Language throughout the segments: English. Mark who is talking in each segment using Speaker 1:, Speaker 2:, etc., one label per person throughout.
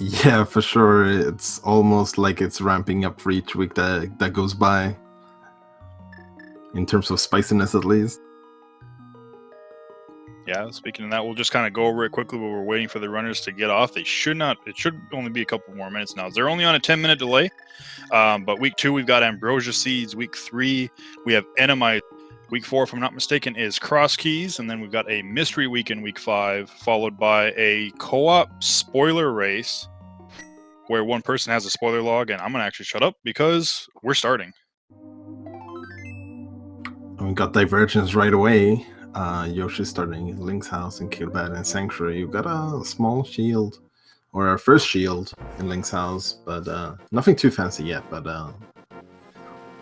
Speaker 1: Yeah, for sure. It's almost like it's ramping up for each week that goes by. In terms of spiciness, at least.
Speaker 2: Yeah, speaking of that, we'll just kind of go over it quickly while we're waiting for the runners to get off. It should only be a couple more minutes now. They're only on a 10-minute delay. But week 2, we've got Ambrosia Seeds. Week 3, we have Enemize. Week 4, if I'm not mistaken, is Cross Keys. And then we've got a Mystery Week in week 5, followed by a co-op spoiler race where one person has a spoiler log. And I'm going to actually shut up because we're starting.
Speaker 1: We got Divergence right away. Yoshi starting in Link's house and Catobat and Sanctuary. You got a small shield, or our first shield in Link's house, but nothing too fancy yet. But we'll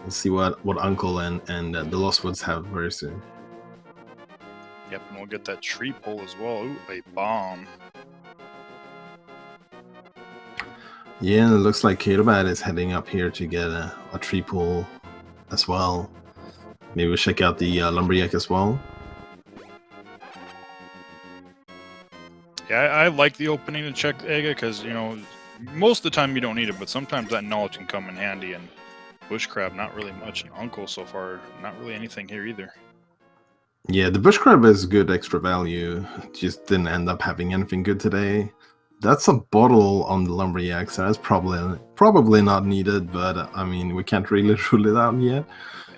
Speaker 1: see what Uncle and the Lost Woods have very soon.
Speaker 2: Yep, and we'll get that tree pull as well. Ooh, a bomb.
Speaker 1: Yeah, it looks like Catobat is heading up here to get a tree pull as well. Maybe we'll check out the Lumberjack as well.
Speaker 2: Yeah, I like the opening to check the Ega because, you know, most of the time you don't need it, but sometimes that knowledge can come in handy. And Bush Crab, not really much. And Uncle so far, not really anything here either.
Speaker 1: Yeah, the Bush Crab is good extra value. Just didn't end up having anything good today. That's a bottle on the Lumberjack, so that's probably not needed, but I mean, we can't really rule it out yet.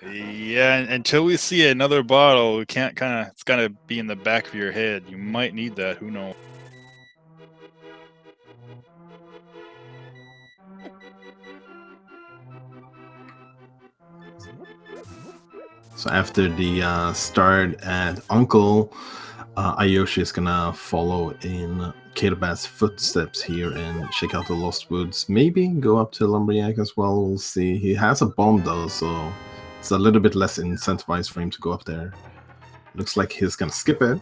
Speaker 2: Yeah, until we see another bottle, we can't it's gotta be in the back of your head. You might need that, who knows?
Speaker 1: So after the start at Uncle, iiYoshii is gonna follow in Catobat's footsteps here and check out the Lost Woods. Maybe go up to Lumberjack as well. We'll see. He has a bomb though, so it's a little bit less incentivized for him to go up there. Looks like he's gonna skip it.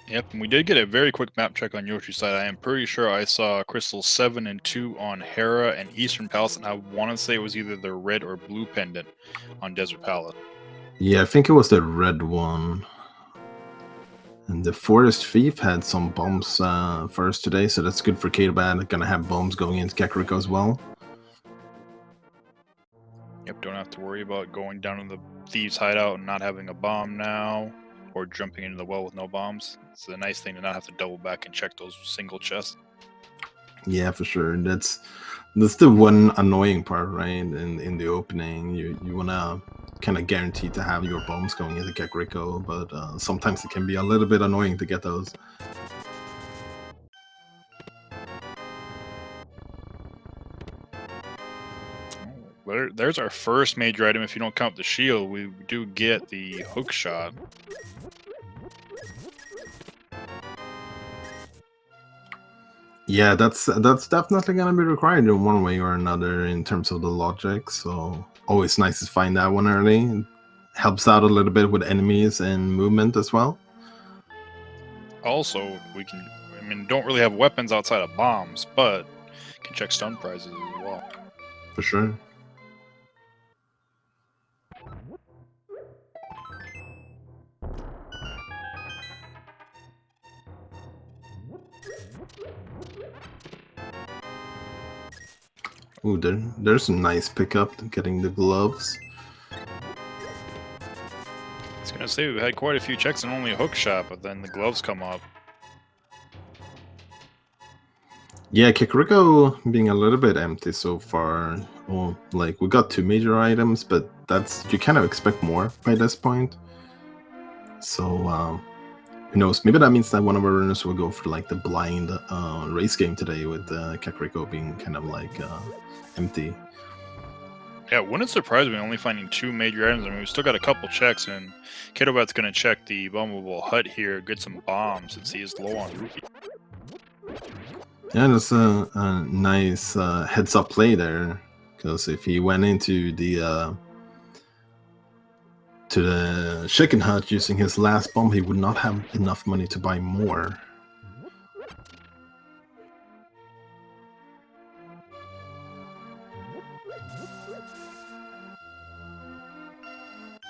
Speaker 2: Yep, and we did get a very quick map check on Yoshi's side. I am pretty sure I saw crystals 7 and 2 on Hera and Eastern Palace, and I want to say it was either the red or blue pendant on Desert Palace.
Speaker 1: Yeah, I think it was the red one. And the Forest Thief had some bombs first today, so that's good for Catobat. Gonna have bombs going into Kakariko as well.
Speaker 2: Yep, don't have to worry about going down to the Thieves' hideout and not having a bomb now, or jumping into the well with no bombs. It's a nice thing to not have to double back and check those single chests.
Speaker 1: Yeah, for sure. That's the one annoying part, right? In the opening, you wanna kind of guarantee to have your bombs going into Kakariko, but sometimes it can be a little bit annoying to get those.
Speaker 2: There's our first major item. If you don't count the shield, we do get the hook shot.
Speaker 1: Yeah, that's definitely gonna be required in one way or another in terms of the logic. So always nice to find that one early. It helps out a little bit with enemies and movement as well.
Speaker 2: Also, don't really have weapons outside of bombs, but can check stun prizes as well.
Speaker 1: For sure. Ooh, there's a nice pickup getting the gloves.
Speaker 2: I was gonna say we've had quite a few checks and only a hook shot, but then the gloves come up.
Speaker 1: Yeah, Kakariko being a little bit empty so far. Well, like we got 2 major items, but you kind of expect more by this point. So who knows? Maybe that means that one of our runners will go for like the blind race game today with Kakariko being kind of like empty.
Speaker 2: Yeah, wouldn't surprise me only finding 2 major items. I mean, we still got a couple checks, and Catobat's gonna check the bombable hut here, get some bombs, since he is low on rupee.
Speaker 1: Yeah, that's a nice heads-up play there, because if he went into the chicken hut using his last bomb, he would not have enough money to buy more.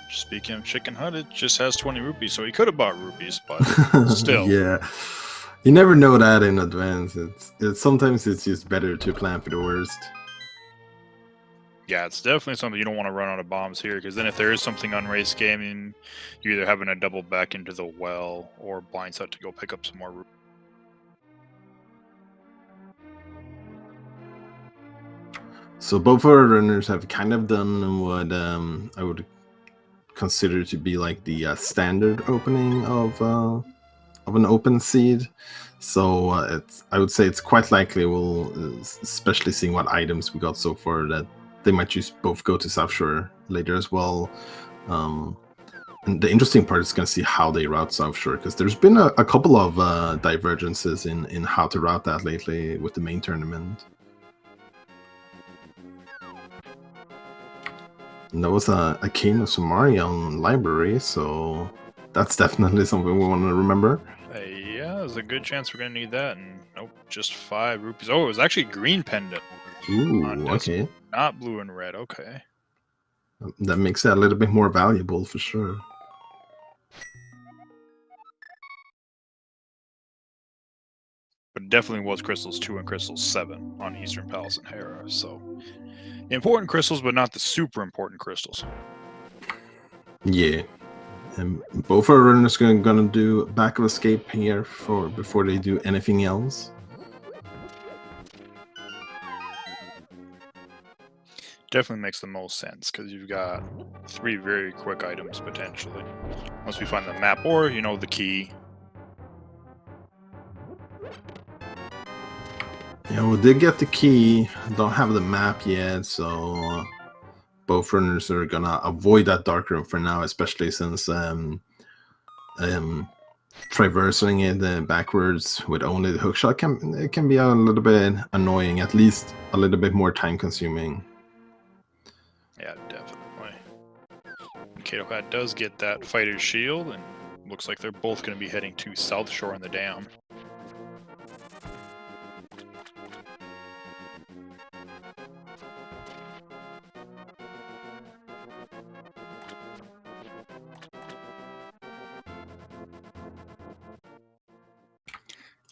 Speaker 2: Speaking of chicken hut, it just has 20 rupees, so he could have bought rupees, but still.
Speaker 1: Yeah. You never know that in advance. It's sometimes it's just better to plan for the worst.
Speaker 2: Yeah, it's definitely something you don't want to run out of bombs here, because then if there is something on race gaming, you're either having to double back into the well or blindside to go pick up some more rupees.
Speaker 1: So both our runners have kind of done what I would consider to be like the standard opening of an open seed. So I would say it's quite likely we'll, especially seeing what items we got so far, that they might just both go to South Shore later as well. And the interesting part is going to see how they route South Shore, because there's been a couple of divergences in how to route that lately with the main tournament. And that was a Kano Sumarian library, so that's definitely something we want to remember.
Speaker 2: Yeah, there's a good chance we're going to need that. And nope, just 5 rupees. Oh, it was actually green pendant.
Speaker 1: Ooh, okay.
Speaker 2: Not blue and red, okay.
Speaker 1: That makes it a little bit more valuable for sure.
Speaker 2: But it definitely was crystals 2 and crystals 7 on Eastern Palace and Hera, so important crystals, but not the super important crystals.
Speaker 1: Yeah. And both our runners are gonna do back of escape here before they do anything else.
Speaker 2: Definitely makes the most sense, because you've got 3 very quick items potentially. Once we find the map or, the key.
Speaker 1: Yeah, we did get the key. Don't have the map yet, so both runners are gonna avoid that dark room for now, especially since traversing it backwards with only the hookshot can be a little bit annoying, at least a little bit more time consuming.
Speaker 2: Yeah, definitely. Catobat does get that fighter's shield, and looks like they're both going to be heading to South Shore in the dam.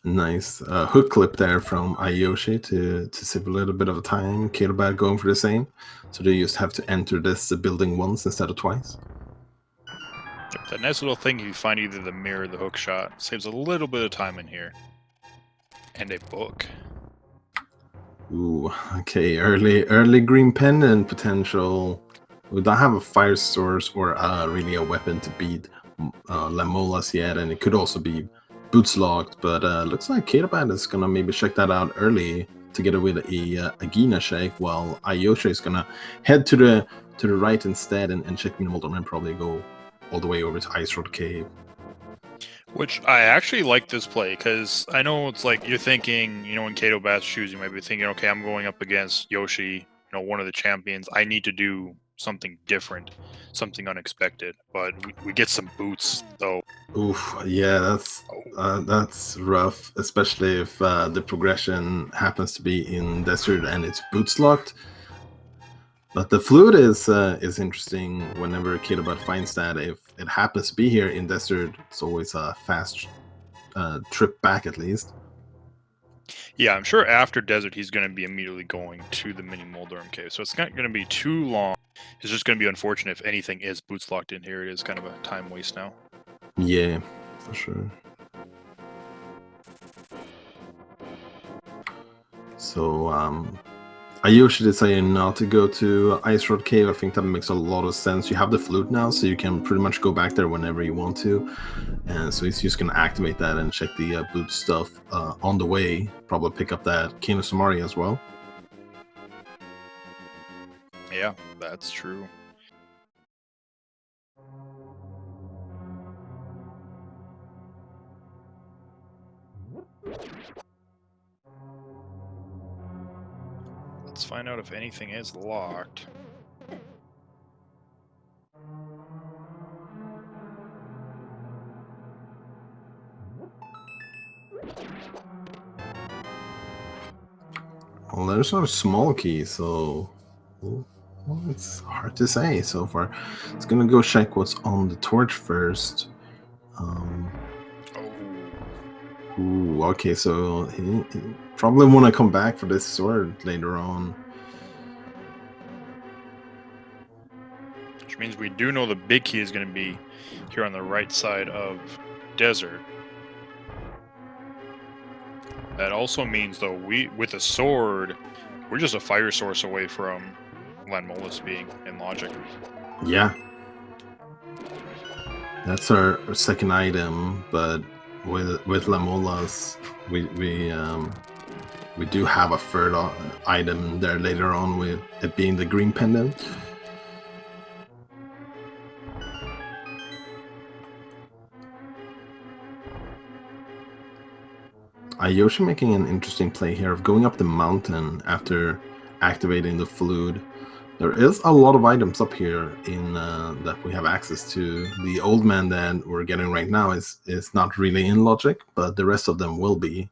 Speaker 1: Nice hook clip there from iiYoshii to save a little bit of time. Catobat going for the same, so they just have to enter this building once instead of twice.
Speaker 2: Yep, that nice little thing, you find either the mirror or the hook shot. Saves a little bit of time in here. And a book.
Speaker 1: Ooh, okay, early green pendant potential. We don't have a fire source or really a weapon to beat Lamolas yet, and it could also be boots locked, but looks like Catobat is gonna maybe check that out early together with a Gina shake, while iiYoshii is gonna head to the right instead and check Minimalder and probably go all the way over to Ice Road Cave.
Speaker 2: Which I actually like this play, because I know it's like you're thinking, in Catobat's shoes, you might be thinking, okay, I'm going up against Yoshi, one of the champions. I need to do something different, something unexpected. But we get some boots, though.
Speaker 1: Oof, yeah, that's rough, especially if the progression happens to be in desert and it's boots locked. But the flute is interesting whenever Catobat finds that. If it happens to be here in desert, it's always a fast trip back at least.
Speaker 2: Yeah, I'm sure after desert he's going to be immediately going to the mini Moldorm cave, so it's not going to be too long. It's just going to be unfortunate if anything is boots locked in here. It is kind of a time waste now.
Speaker 1: Yeah, for sure. So iiYoshii decided not to go to Ice Road Cave. I think that makes a lot of sense. You have the flute now, so you can pretty much go back there whenever you want to. And so he's just going to activate that and check the boot stuff on the way. Probably pick up that Kano Sumari as well.
Speaker 2: Yeah, that's true. Let's find out if anything is locked.
Speaker 1: Well, there's not a small key, so well, it's hard to say so far. It's gonna go check what's on the torch first. Ooh, okay, so he probably want to come back for this sword later on.
Speaker 2: Which means we do know the big key is going to be here on the right side of desert. That also means, though, with a sword, we're just a fire source away from Landmolus being in logic.
Speaker 1: Yeah. That's our second item, but with Lamolas, we do have a third item there later on, with it being the green pendant. iiYoshii making an interesting play here of going up the mountain after activating the Flood. There is a lot of items up here in that we have access to. The old man that we're getting right now is not really in logic, but the rest of them will be.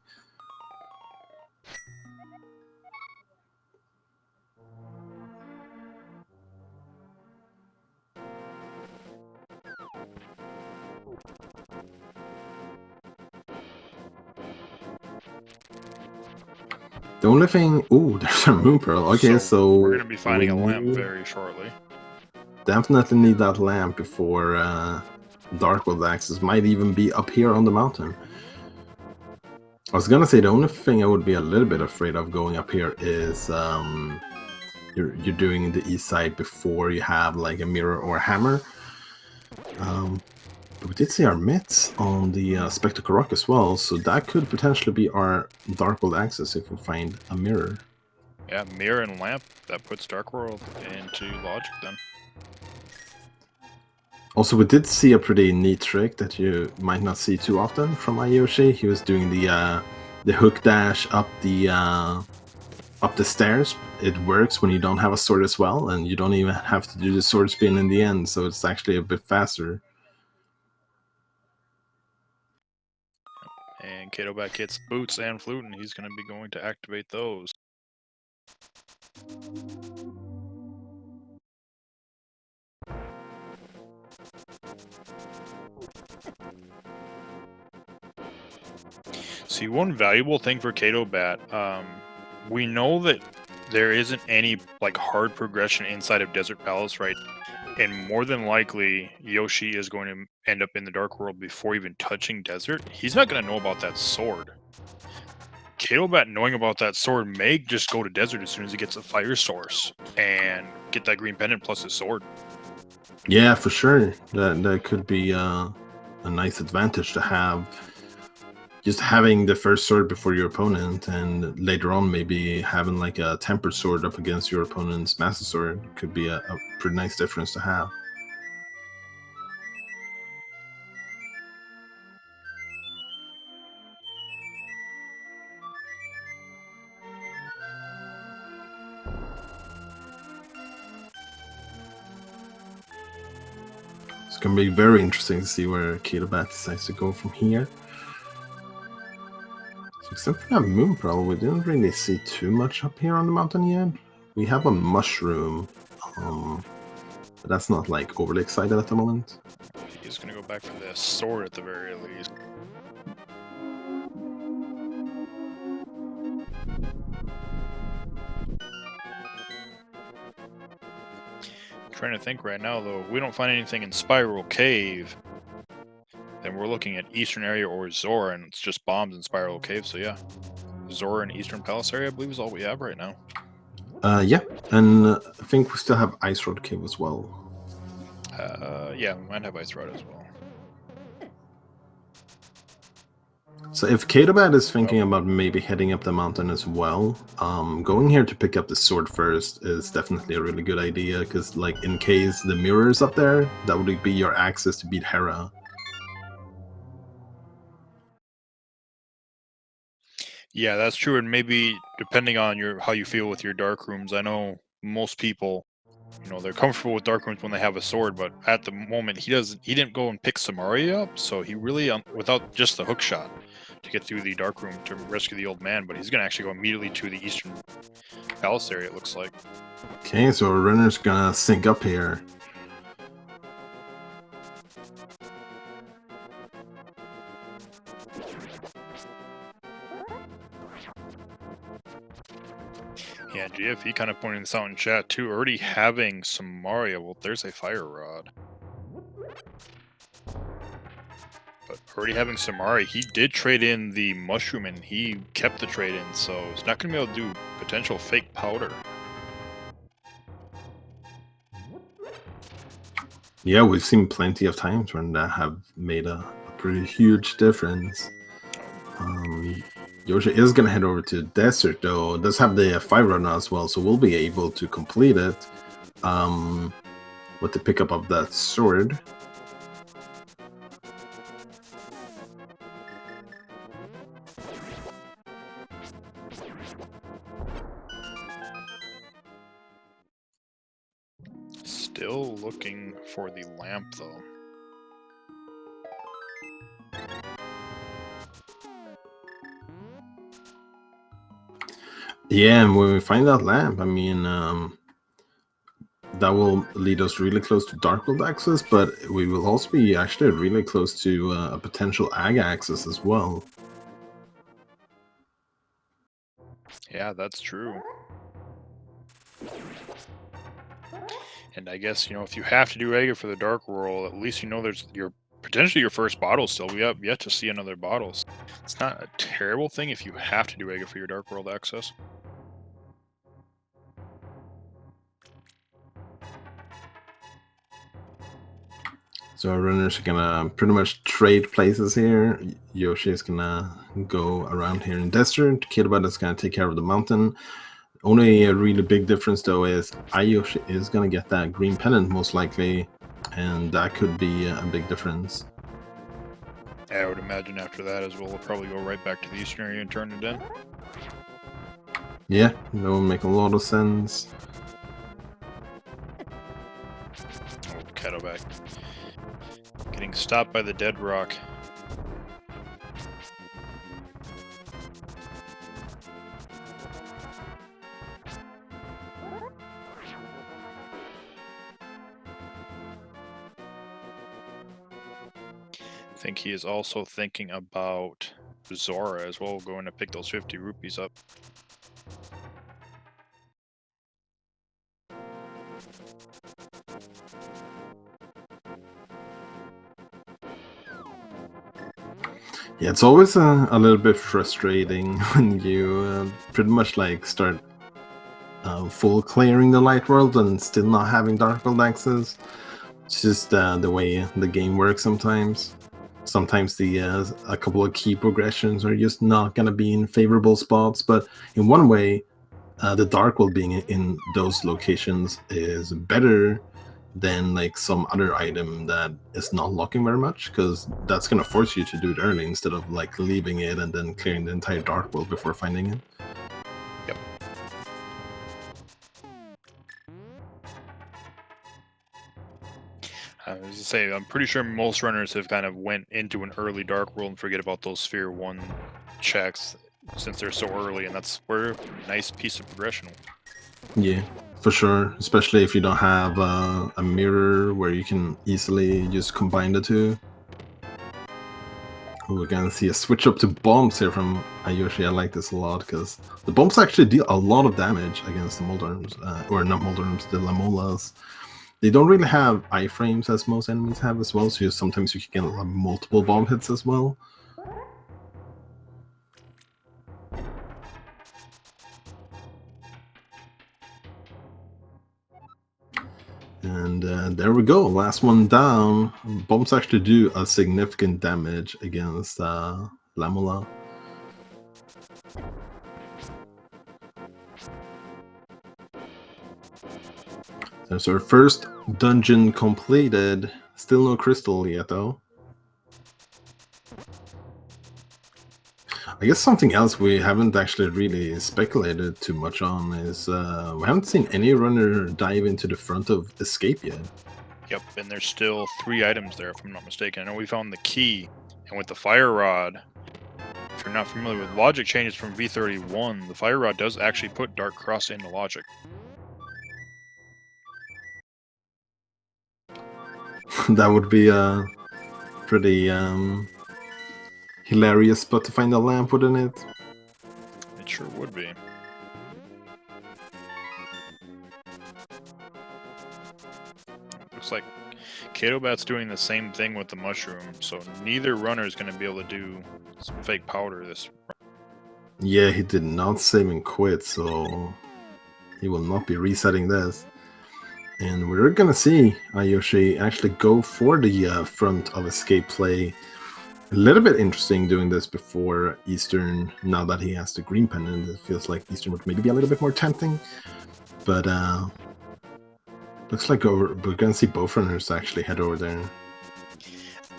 Speaker 1: The only thing, ooh, there's a moon pearl. Okay, so
Speaker 2: we're gonna be finding a lamp very shortly.
Speaker 1: Definitely need that lamp before Darkwood access might even be up here on the mountain. I was gonna say the only thing I would be a little bit afraid of going up here is you're doing the east side before you have like a mirror or a hammer. But we did see our mitts on the Spectacle Rock as well, so that could potentially be our Darkwood access if we find a mirror.
Speaker 2: Yeah, mirror and lamp, that puts Darkworld into logic then.
Speaker 1: Also, we did see a pretty neat trick that you might not see too often from iiYoshii. He was doing the hook dash up the stairs. It works when you don't have a sword as well, and you don't even have to do the sword spin in the end, so it's actually a bit faster.
Speaker 2: And Catobat gets boots and flute, and he's going to be going to activate those. See, one valuable thing for Catobat, we know that there isn't any like hard progression inside of Desert Palace, right? And more than likely, Yoshi is going to end up in the Dark World before even touching Desert. He's not going to know about that sword. Catobat knowing about that sword may just go to Desert as soon as he gets a fire source and get that green pendant plus his sword.
Speaker 1: Yeah, for sure. That could be a nice advantage to have. Just having the first sword before your opponent, and later on maybe having like a tempered sword up against your opponent's master sword could be a pretty nice difference to have. It's going to be very interesting to see where Catobat decides to go from here. So except for that moon pearl, we didn't really see too much up here on the mountain yet. We have a mushroom, but that's not like overly excited at the moment.
Speaker 2: He's going to go back for the sword at the very least. Trying to think right now, though, if we don't find anything in Spiral Cave, then we're looking at Eastern area or Zora, and it's just bombs in Spiral Cave. So yeah, Zora and Eastern Palace area, I believe, is all we have right now.
Speaker 1: Yeah, and I think we still have Ice Road Cave as well.
Speaker 2: Yeah, we might have Ice Road as well.
Speaker 1: So if Catobat is thinking about maybe heading up the mountain as well, going here to pick up the sword first is definitely a really good idea, because like in case the mirror is up there, that would be your access to beat Hera.
Speaker 2: Yeah, that's true, and maybe depending on how you feel with your dark rooms, I know most people, they're comfortable with dark rooms when they have a sword, but at the moment he didn't go and pick Samaria up, so he really without just the hook shot to get through the dark room to rescue the old man, but he's gonna actually go immediately to the Eastern Palace area, it looks like.
Speaker 1: Okay, so our runner's gonna sync up here.
Speaker 2: Yeah, GFE kind of pointing this out in chat too. Already having some Mario. Well, there's a fire rod. But already having Samari, he did trade in the mushroom and he kept the trade in, so he's not going to be able to do potential fake powder.
Speaker 1: Yeah, we've seen plenty of times when that have made a pretty huge difference. Yoshi is going to head over to Desert, though. It does have the fire run as well, so we'll be able to complete it with the pickup of that sword.
Speaker 2: Still looking for the lamp, though.
Speaker 1: Yeah, and when we find that lamp, I mean, that will lead us really close to Dark World access, but we will also be actually really close to a potential AG access as well.
Speaker 2: Yeah, that's true. And I guess, you know, if you have to do Aga for the Dark World, at least you know there's potentially your first bottle still. We have yet to see another bottle. It's not a terrible thing if you have to do Aga for your Dark World access.
Speaker 1: So our runners are gonna pretty much trade places here. Yoshi is gonna go around here in Desert. Catobat is gonna take care of the mountain. Only a really big difference though is iiYoshii is gonna get that green pennant most likely, and that could be a big difference.
Speaker 2: I would imagine after that as well, we'll probably go right back to the Eastern area and turn it in.
Speaker 1: Yeah, that will make a lot of sense.
Speaker 2: Oh, Catobat. Getting stopped by the dead rock. I think he is also thinking about Zora as well, going to pick those 50 rupees up.
Speaker 1: Yeah, it's always a little bit frustrating when you pretty much like start full clearing the light world and still not having dark world access. It's just the way the game works sometimes. Sometimes the a couple of key progressions are just not going to be in favorable spots, but in one way, the dark world being in those locations is better than like some other item that is not locking very much, because that's going to force you to do it early instead of like leaving it and then clearing the entire dark world before finding it.
Speaker 2: Yep. I was gonna say, I'm pretty sure most runners have kind of went into an early Dark World and forget about those Sphere 1 checks since they're so early, and that's where a nice piece of progression.
Speaker 1: Yeah, for sure. Especially if you don't have a mirror where you can easily just combine the two. We're gonna see a switch up to bombs here from iiYoshii. I like this a lot because the bombs actually deal a lot of damage against the Moldarms, or not Moldarms, the Lamolas. They don't really have iframes as most enemies have as well, so sometimes you can get multiple bomb hits as well. And there we go, last one down. Bombs actually do a significant damage against Lamola. There's our first dungeon completed. Still no crystal yet though. I guess something else we haven't actually really speculated too much on is we haven't seen any runner dive into the front of Escape yet.
Speaker 2: Yep, and there's still 3 items there, if I'm not mistaken. I know we found the key, and with the fire rod, if you're not familiar with logic changes from V31, the fire rod does actually put Dark Cross into logic.
Speaker 1: That would be a pretty hilarious spot to find a lamp, wouldn't it?
Speaker 2: It sure would be. Looks like Catobat's doing the same thing with the mushroom, so neither runner is going to be able to do some fake powder this.
Speaker 1: Yeah, he did not save and quit, so he will not be resetting this. And we're going to see iiYoshii actually go for the front of escape play. A little bit interesting doing this before Eastern, now that he has the green pendant. It feels like Eastern would maybe be a little bit more tempting. But looks like we're going to see both runners actually head over there.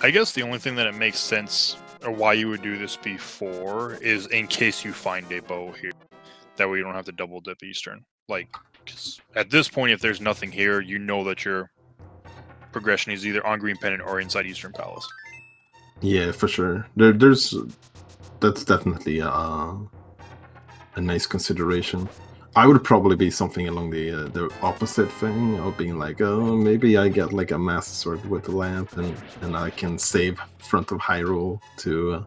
Speaker 2: I guess the only thing that it makes sense, or why you would do this before, is in case you find a bow here. That way you don't have to double dip Eastern. Like, 'cause at this point, if there's nothing here, you know that your progression is either on Green Pendant or inside Eastern Palace.
Speaker 1: Yeah, for sure. That's definitely a nice consideration. I would probably be something along the opposite thing of being like, oh, maybe I get like a Master Sword with the lamp, and I can save front of Hyrule to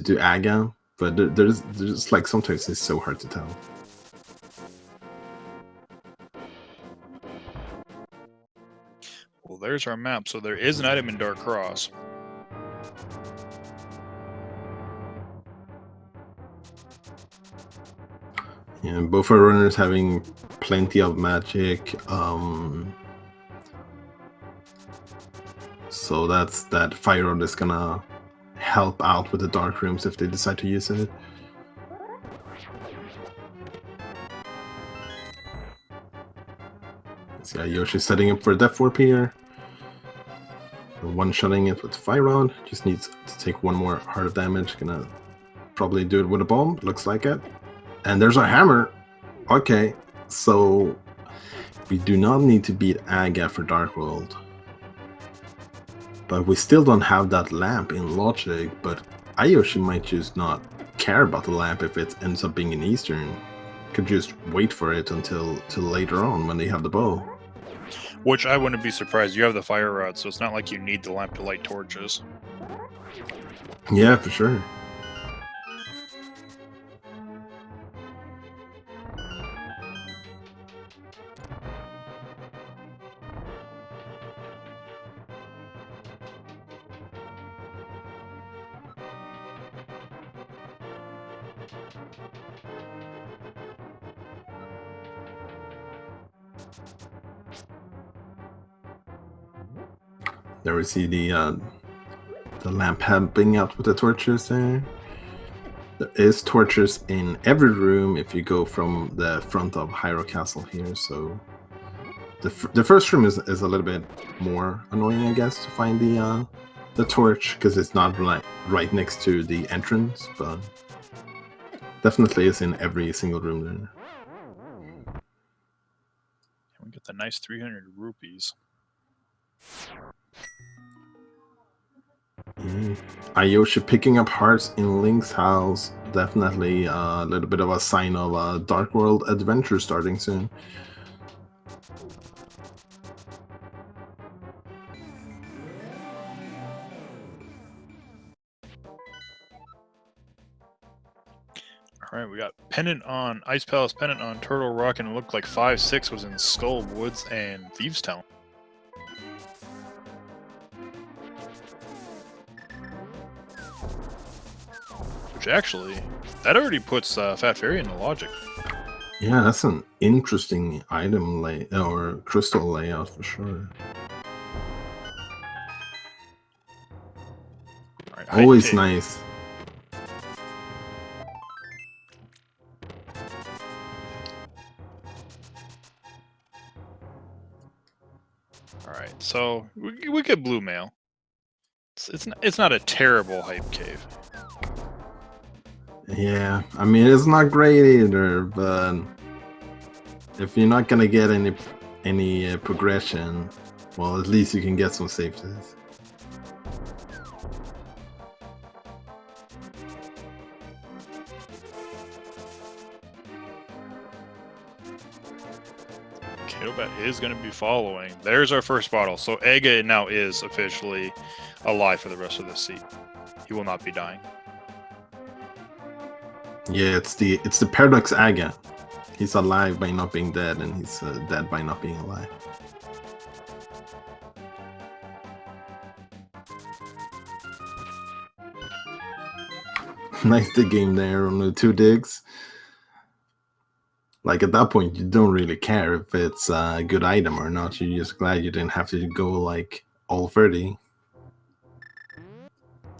Speaker 1: do Aga. But there's like sometimes it's so hard to tell.
Speaker 2: Well, there's our map. So there is an item in Dark Cross.
Speaker 1: Yeah, both our runners having plenty of magic. So that Fire Rod is gonna help out with the dark rooms if they decide to use it. See, iiYoshii setting up for Death Warp here. One-shotting it with Fire Rod. Just needs to take one more heart of damage. Gonna probably do it with a bomb. Looks like it. And there's our hammer. Okay, so we do not need to beat Aga for Dark World. But we still don't have that lamp in Logic, but iiYoshii might just not care about the lamp if it ends up being in Eastern. Could just wait for it until later on when they have the bow.
Speaker 2: Which I wouldn't be surprised. You have the Fire Rod, so it's not like you need the lamp to light torches.
Speaker 1: Yeah, for sure. There we see the lamp helping out with the torches there. There is torches in every room if you go from the front of Hyrule Castle here, so the first room is a little bit more annoying, I guess, to find the torch, because it's not right next to the entrance, but definitely is in every single room there.
Speaker 2: We get the nice 300 rupees.
Speaker 1: iiYoshii picking up hearts in Link's house, definitely a little bit of a sign of a Dark World adventure starting soon.
Speaker 2: Alright, we got Pendant on Ice Palace, Pendant on Turtle Rock, and it looked like 5-6 was in Skull Woods and Thieves Town. Which actually, that already puts Fat Fairy into Logic.
Speaker 1: Yeah, that's an interesting item or crystal layout for sure.
Speaker 2: Right,
Speaker 1: always nice.
Speaker 2: Alright, so we get Blue Mail. It's not a terrible hype cave.
Speaker 1: Yeah, I mean, it's not great either, but if you're not gonna get any progression, well, at least you can get some safeties.
Speaker 2: Catobat is going to be following. There's our first bottle. So Aga now is officially alive for the rest of this seat. He will not be dying.
Speaker 1: Yeah, it's the Paradox Aga. He's alive by not being dead, and he's dead by not being alive. Nice dig game there on the 2 digs. Like, at that point, you don't really care if it's a good item or not. You're just glad you didn't have to go, like, all 30.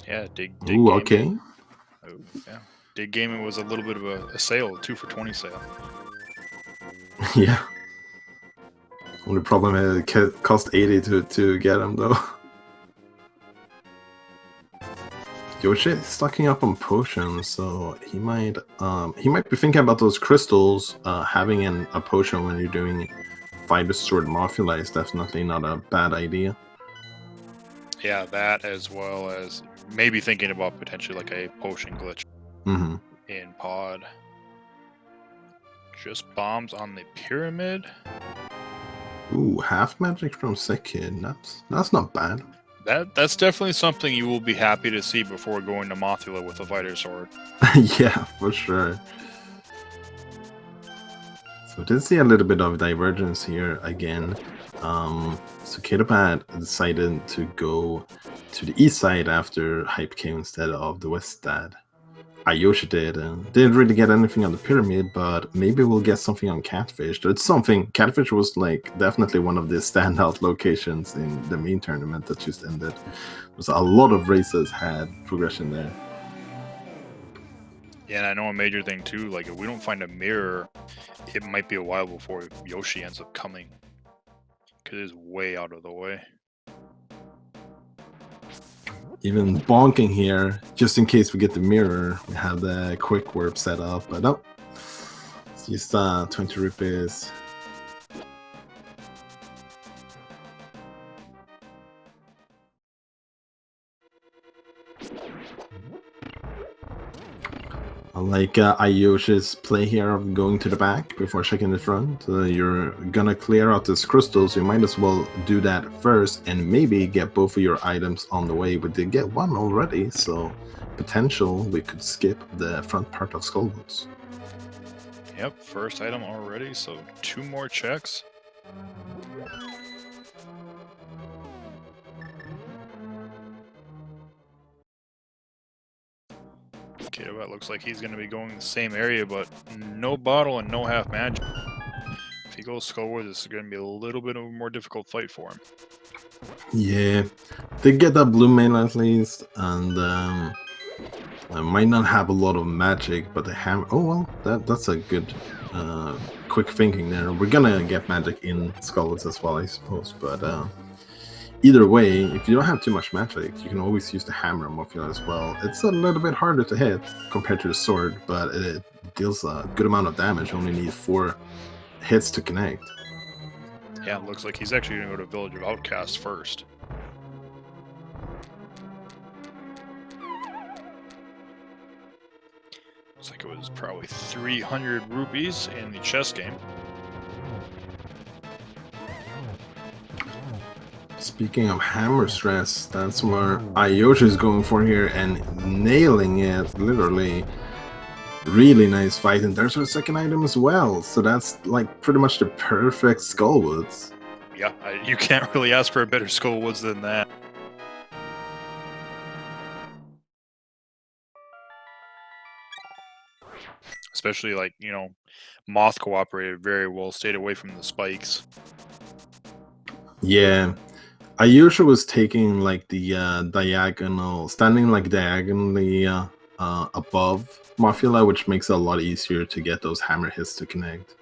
Speaker 2: Yeah, dig
Speaker 1: Ooh,
Speaker 2: gaming.
Speaker 1: okay.
Speaker 2: Oh, yeah. Dig gaming was a little bit of a sale, 2 for 20 sale.
Speaker 1: Yeah. Only problem is it cost 80 to get him, though. Yoshi is stocking up on potions, so he might be thinking about those crystals. Having a potion when you're doing Fighter Sword Mafia is definitely not a bad idea.
Speaker 2: Yeah, that as well as maybe thinking about potentially like a potion glitch in pod. Just bombs on the pyramid.
Speaker 1: Ooh, half magic from Sick Kid. That's not bad.
Speaker 2: That's definitely something you will be happy to see before going to Mothula with a fighter sword.
Speaker 1: Yeah, for sure. So we did see a little bit of divergence here again. So Catobat decided to go to the east side after Hype came instead of the west side. iiYoshii did, and didn't really get anything on the pyramid, but maybe we'll get something on Catfish. It's something. Catfish was like definitely one of the standout locations in the main tournament that just ended. Was a lot of races had progression there.
Speaker 2: Yeah, and I know a major thing too, like if we don't find a mirror, it might be a while before Yoshi ends up coming. Because it's way out of the way.
Speaker 1: Even bonking here, just in case we get the mirror. We have the quick warp set up, but no. It's just 20 rupees. I like iiYoshii's play here of going to the back before checking the front. You're gonna clear out this crystal, so you might as well do that first and maybe get both of your items on the way. We did get one already, so potential we could skip the front part of Skullwoods.
Speaker 2: Yep, first item already, so 2 more checks. Catobat looks like he's going to be going the same area, but no bottle and no half magic. If he goes Skullwoods, this is going to be a little bit of a more difficult fight for him.
Speaker 1: Yeah, they get that blue main at least, and I might not have a lot of magic, but they have. Oh well, that's a good quick thinking there. We're gonna get magic in Skullwoods as well, I suppose, but either way, if you don't have too much magic, you can always use the hammer Mafia as well. It's a little bit harder to hit compared to the sword, but it deals a good amount of damage. You only need 4 hits to connect.
Speaker 2: Yeah, it looks like he's actually going to go to Village of Outcasts first. Looks like it was probably 300 rupees in the chess game.
Speaker 1: Speaking of hammer stress, that's where iiYoshii is going for here and nailing it, literally. Really nice fight, and there's our second item as well. So that's like pretty much the perfect Skullwoods.
Speaker 2: Yeah, you can't really ask for a better Skullwoods than that. Especially like, you know, Moth cooperated very well, stayed away from the spikes.
Speaker 1: Yeah. iiYoshii was taking like the diagonal, standing like diagonally above Mafia, which makes it a lot easier to get those hammer hits to connect.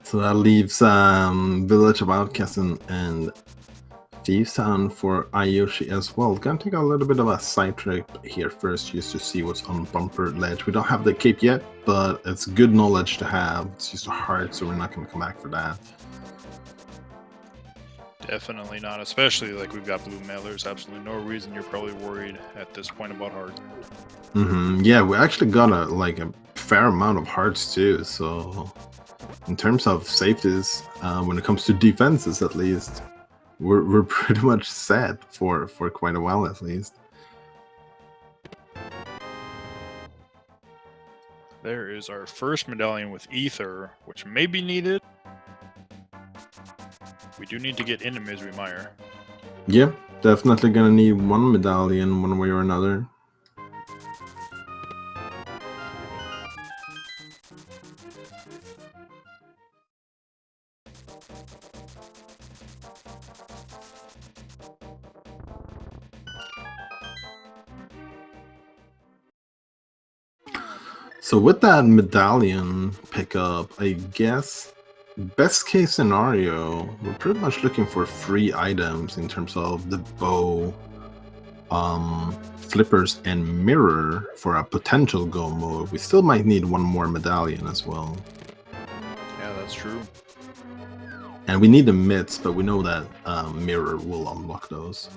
Speaker 1: So that leaves Village of Outcasts and Thieves Town for iiYoshii as well. Gonna take a little bit of a side trip here first, just to see what's on Bumper Ledge. We don't have the cape yet, but it's good knowledge to have. It's just a heart, so we're not gonna come back for that.
Speaker 2: Definitely not, especially like we've got blue mail. There's absolutely no reason you're probably worried at this point about heart.
Speaker 1: Yeah, we actually got a fair amount of hearts too. So in terms of safeties, when it comes to defenses, at least, we're pretty much set for quite a while at least.
Speaker 2: There is our first medallion with Ether, which may be needed. We do need to get into Misery Mire.
Speaker 1: Yeah, definitely gonna need one medallion one way or another. So with that medallion pickup, I guess best case scenario, we're pretty much looking for 3 items in terms of the bow, flippers, and mirror for a potential go mode. We still might need one more medallion as well.
Speaker 2: Yeah, that's true.
Speaker 1: And we need the mitts, but we know that mirror will unlock those.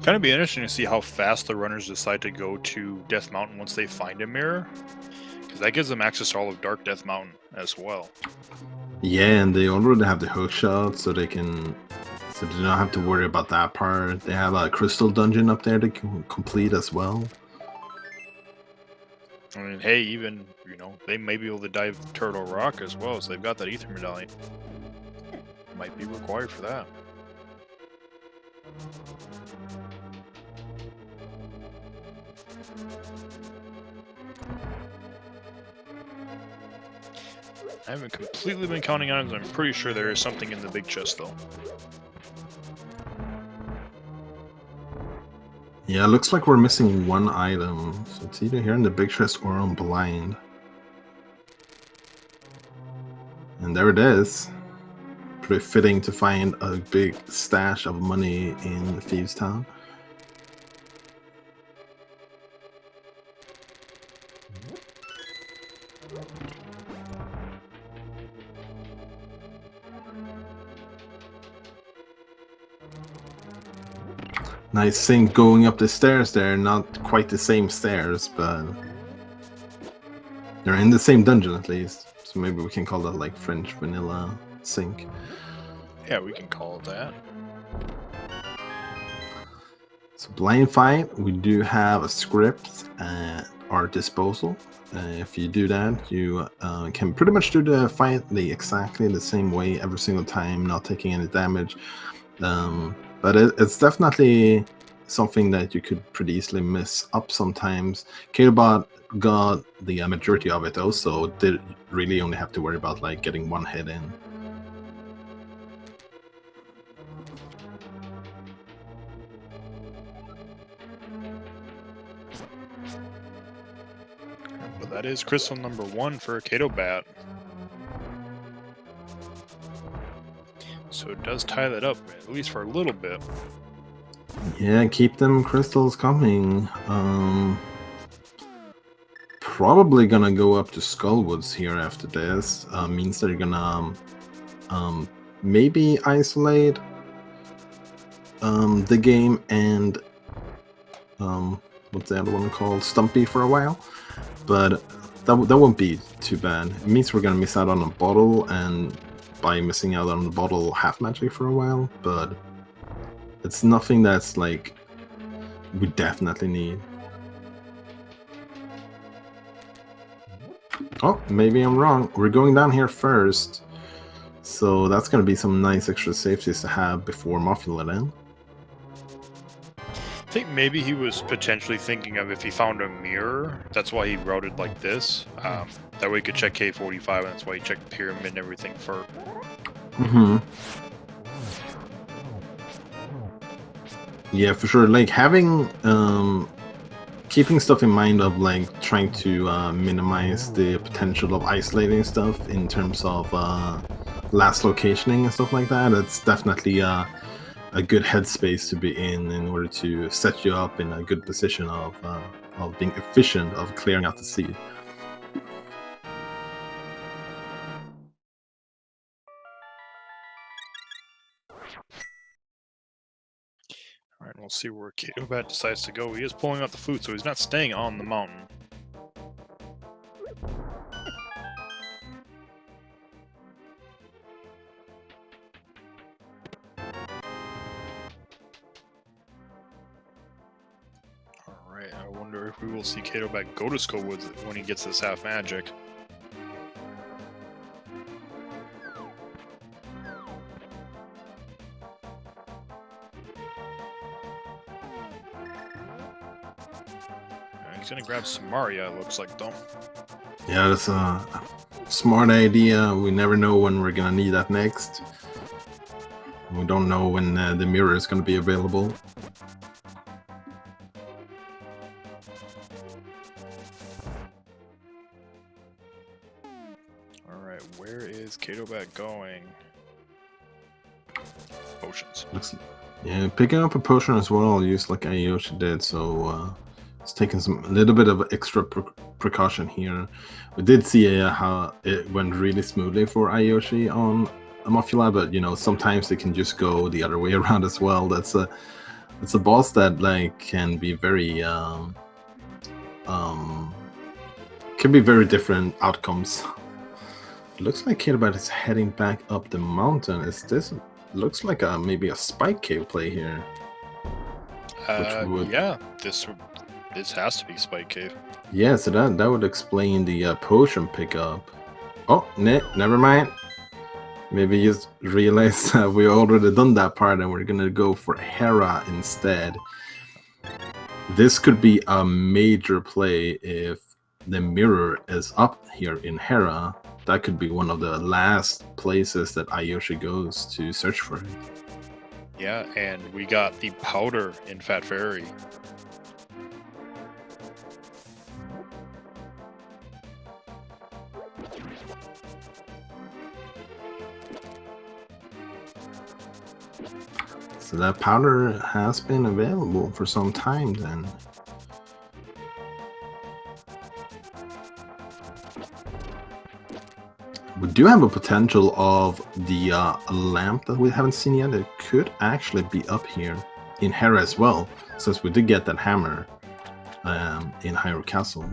Speaker 2: Kind of be interesting to see how fast the runners decide to go to Death Mountain once they find a mirror, because that gives them access to all of Dark Death Mountain as well.
Speaker 1: Yeah, and they already have the hook shot, so they don't have to worry about that part. They have a crystal dungeon up there to complete as well.
Speaker 2: I mean, hey, even, they may be able to dive Turtle Rock as well, so they've got that Ether medallion. Might be required for that. I haven't completely been counting items. I'm pretty sure there is something in the big chest, though.
Speaker 1: Yeah, it looks like we're missing one item. So it's either here in the big chest or on blind. And there it is. Pretty fitting to find a big stash of money in Thieves Town. Nice thing going up the stairs there. Not quite the same stairs, but they're in the same dungeon at least. So maybe we can call that like French vanilla sync.
Speaker 2: Yeah, we can call it that.
Speaker 1: So blind fight, we do have a script at our disposal. If you do that, you can pretty much do the fight exactly the same way every single time, not taking any damage. But it's definitely something that you could pretty easily miss up sometimes. Catobat got the majority of it though, so did really only have to worry about like getting one hit in.
Speaker 2: But that is crystal number 1 for Catobat. So it does tie that up, at least for a little bit.
Speaker 1: Yeah, keep them crystals coming. Probably gonna go up to Skullwoods here after this. Means they're gonna maybe isolate the game and what's the other one called? Stumpy for a while. But that won't be too bad. It means we're gonna miss out on a bottle, and by missing out on the bottle, half magic for a while, but it's nothing that's like we definitely need. Oh, maybe I'm wrong. We're going down here first, so that's gonna be some nice extra safeties to have before Mafia let in.
Speaker 2: I think maybe he was potentially thinking of if he found a mirror, that's why he routed like this. That way he could check K45, and that's why he checked Pyramid and everything first.
Speaker 1: Yeah, for sure. Like having keeping stuff in mind of like trying to minimize the potential of isolating stuff in terms of last locationing and stuff like that. It's definitely a good headspace to be in order to set you up in a good position of being efficient of clearing out the seed.
Speaker 2: Alright, we'll see where Catobat decides to go. He is pulling out the food, so he's not staying on the mountain. Alright, I wonder if we will see Catobat go to Skull Woods when he gets this half magic. He's gonna grab some Maria, it looks like, though.
Speaker 1: Yeah, that's a smart idea. We never know when we're gonna need that next. We don't know when the mirror is gonna be available.
Speaker 2: Alright, where is Catobat going? Potions.
Speaker 1: Yeah, picking up a potion as well, just like iiYoshii did, so it's taking a little bit of extra precaution here. We did see how it went really smoothly for iiYoshii on Amofula, but you know, sometimes it can just go the other way around as well. It's a boss that like can be very different outcomes. It looks like Catobat is heading back up the mountain. Is this looks like maybe a spike cave play here?
Speaker 2: Yeah, this has to be Spike Cave.
Speaker 1: Yeah, so that would explain the potion pickup. Oh, never mind. Maybe you just realized that we already done that part and we're gonna go for Hera instead. This could be a major play if the mirror is up here in Hera. That could be one of the last places that iiYoshii goes to search for it.
Speaker 2: Yeah, and we got the powder in Fat Fairy.
Speaker 1: So that powder has been available for some time then. We do have a potential of the lamp that we haven't seen yet. It could actually be up here in Hera as well, since we did get that hammer in Hyrule Castle.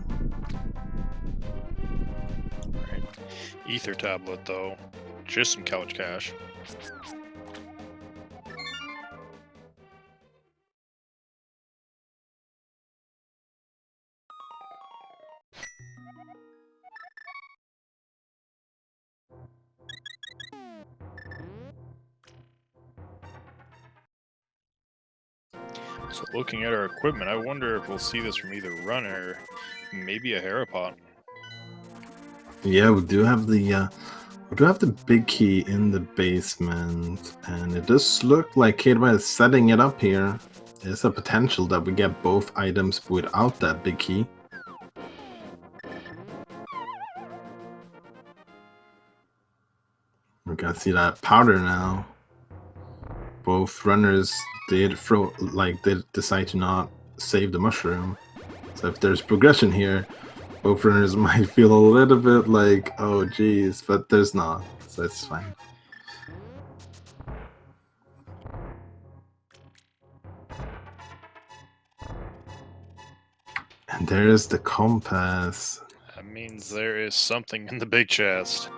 Speaker 2: Right. Ether tablet though, just some couch cash. So looking at our equipment, I wonder if we'll see this from either Run or maybe a Harapot.
Speaker 1: Yeah, we do have the big key in the basement, and it does look like Catobat is setting it up here. There's a potential that we get both items without that big key. We can see that powder now. Both runners did decide to not save the mushroom. So if there's progression here, both runners might feel a little bit like, oh geez, but there's not, so it's fine. And there's the compass.
Speaker 2: That means there is something in the big chest.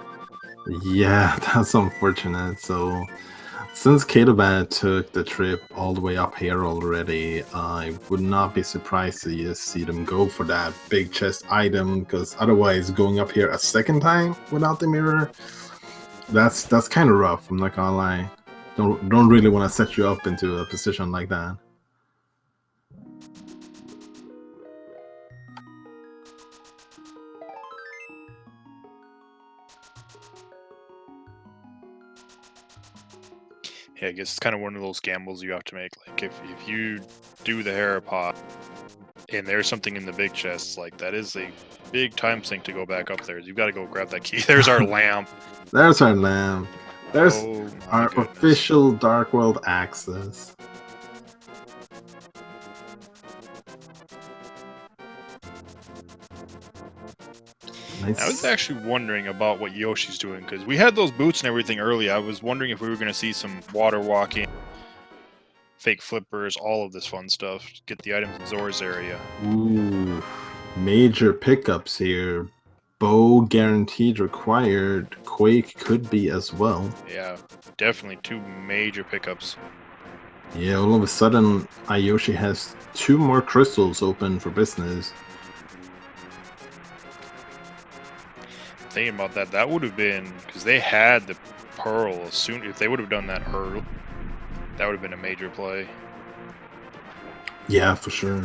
Speaker 1: Yeah, that's unfortunate. So since Catobat took the trip all the way up here already, I would not be surprised to just see them go for that big chest item, because otherwise going up here a second time without the mirror, that's kind of rough, I'm not gonna lie. Don't really want to set you up into a position like that.
Speaker 2: Yeah, I guess it's kind of one of those gambles you have to make. Like, if you do the Harapot and there's something in the big chest, like, that is a big time sink to go back up there. You've got to go grab that key. There's our lamp.
Speaker 1: There's our lamp. There's our official Dark World access. Nice.
Speaker 2: I was actually wondering about what Yoshi's doing, because we had those boots and everything early. I was wondering if we were going to see some water walking, fake flippers, all of this fun stuff. Get the items in Zora's area.
Speaker 1: Ooh, major pickups here. Bow guaranteed required. Quake could be as well.
Speaker 2: Yeah, definitely 2 major pickups.
Speaker 1: Yeah, all of a sudden, iiYoshii has 2 more crystals open for business.
Speaker 2: Thinking about that, that would have been, because they had the pearl as soon. If they would have done that hurdle, that would have been a major play.
Speaker 1: Yeah, for sure.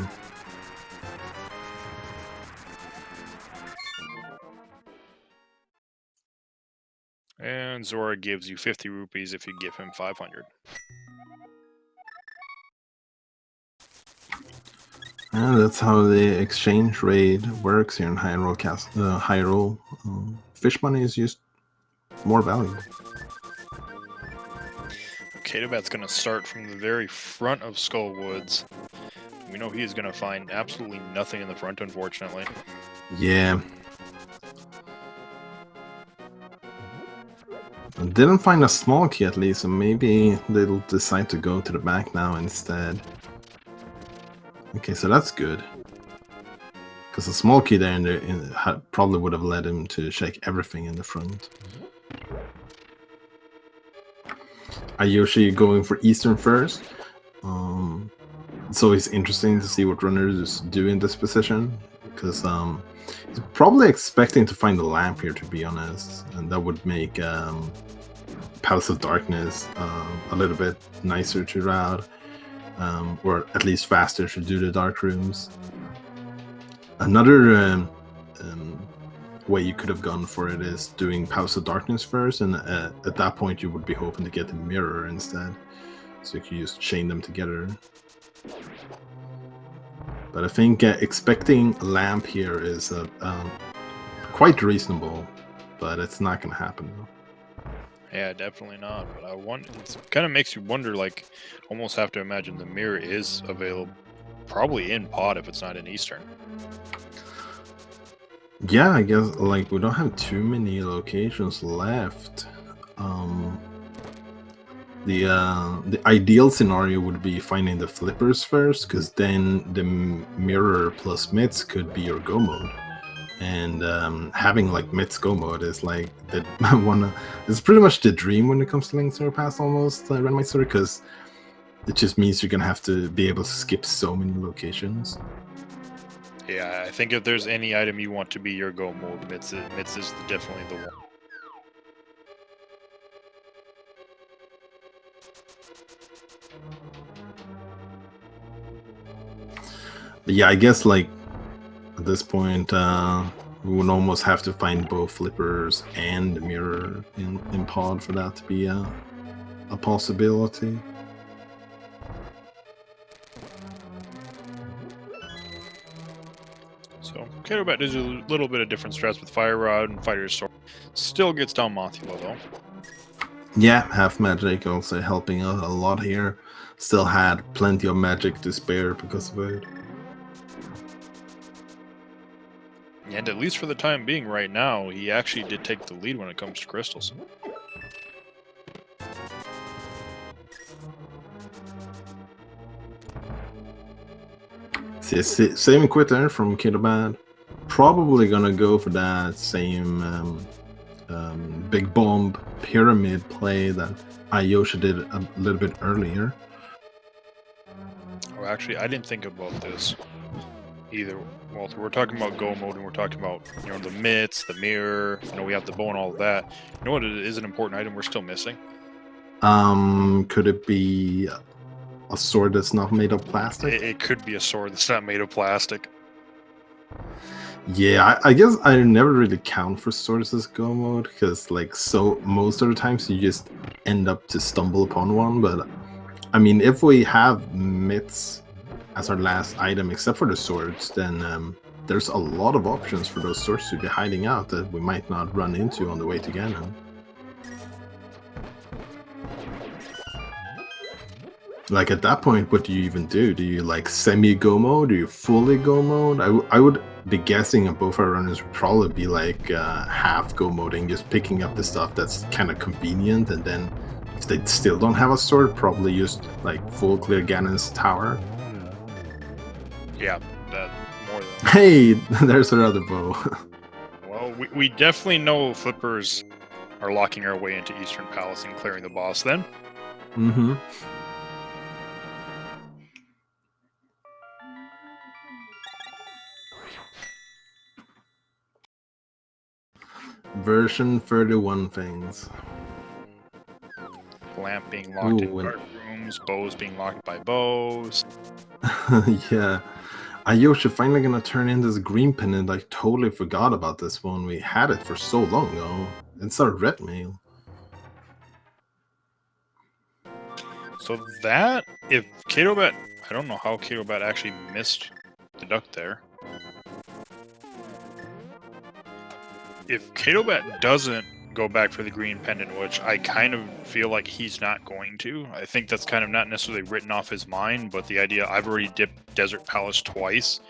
Speaker 2: And Zora gives you 50 rupees if you give him 500.
Speaker 1: And that's how the exchange rate works here in Hyrule Castle. Hyrule, fish money is used more valuable.
Speaker 2: Catobat's going to start from the very front of Skull Woods. We know he is going to find absolutely nothing in the front, unfortunately.
Speaker 1: Yeah. I didn't find a small key at least, so maybe they'll decide to go to the back now instead. Okay, so that's good. Because a small key there probably would have led him to check everything in the front. iiYoshii going for Eastern first. It's always interesting to see what runners do in this position, because he's probably expecting to find the lamp here, to be honest, and that would make Palace of Darkness a little bit nicer to route, or at least faster to do the dark rooms. Another way you could have gone for it is doing Palace of Darkness first, and at that point you would be hoping to get the mirror instead, so you could just chain them together. But I think expecting a lamp here is quite reasonable, but it's not going to happen though.
Speaker 2: Yeah, definitely not. But it kind of makes you wonder, like, almost have to imagine the mirror is available, probably in Pod if it's not in Eastern.
Speaker 1: Yeah, I guess, like, we don't have too many locations left. The ideal scenario would be finding the flippers first, because then the mirror plus mitts could be your go mode. And having like mitts go mode is like it's pretty much the dream when it comes to Link's Pass almost, Randomizer, because it just means you're gonna have to be able to skip so many locations.
Speaker 2: Yeah, I think if there's any item you want to be your go mode, mitts is definitely the one.
Speaker 1: But yeah, I guess like at this point we would almost have to find both flippers and the mirror in Pod for that to be a possibility.
Speaker 2: So Catobat does a little bit of different strats with Fire Rod and Fighter's Sword. Still gets down Mothula though.
Speaker 1: Yeah, half magic also helping out a lot here. Still had plenty of magic to spare because of it.
Speaker 2: And at least for the time being right now, he actually did take the lead when it comes to crystals.
Speaker 1: Same quitter from Catobat. Probably gonna go for that same big bomb pyramid play that iiYoshii did a little bit earlier.
Speaker 2: Oh, actually, I didn't think about this either, Walter. We're talking about go mode, and we're talking about, you know, the mitts, the mirror. You know, we have the bow and all of that. You know what is an important item we're still missing?
Speaker 1: Could it be a sword that's not made of plastic?
Speaker 2: It could be a sword that's not made of plastic.
Speaker 1: Yeah, I guess I never really count for swords as go mode, because like most of the times you just end up to stumble upon one. But I mean, if we have mitts as our last item except for the swords, then there's a lot of options for those swords to be hiding out that we might not run into on the way to Ganon. Like at that point, what do you even do? Do you like semi-go mode? Do you fully go mode? I would be guessing that both our runners would probably be like half go moding, just picking up the stuff that's kind of convenient and then if they still don't have a sword, probably just like full clear Ganon's tower.
Speaker 2: Yeah, that more than.
Speaker 1: Hey, there's our other bow.
Speaker 2: Well, we definitely know flippers are locking our way into Eastern Palace and clearing the boss then.
Speaker 1: Mm-hmm. Version 31 things.
Speaker 2: Lamp being locked in
Speaker 1: Ooh,
Speaker 2: guard rooms, bows being locked by bows.
Speaker 1: yeah. iiYoshii finally gonna turn in this green pendant. I totally forgot about this one. We had it for so long ago. It's our red mail.
Speaker 2: So that, if Catobat, I don't know how Catobat actually missed the duck there. If Catobat doesn't go back for the green pendant, which I kind of feel like he's not going to, I think that's kind of not necessarily written off his mind, but the idea, I've already dipped Desert Palace twice.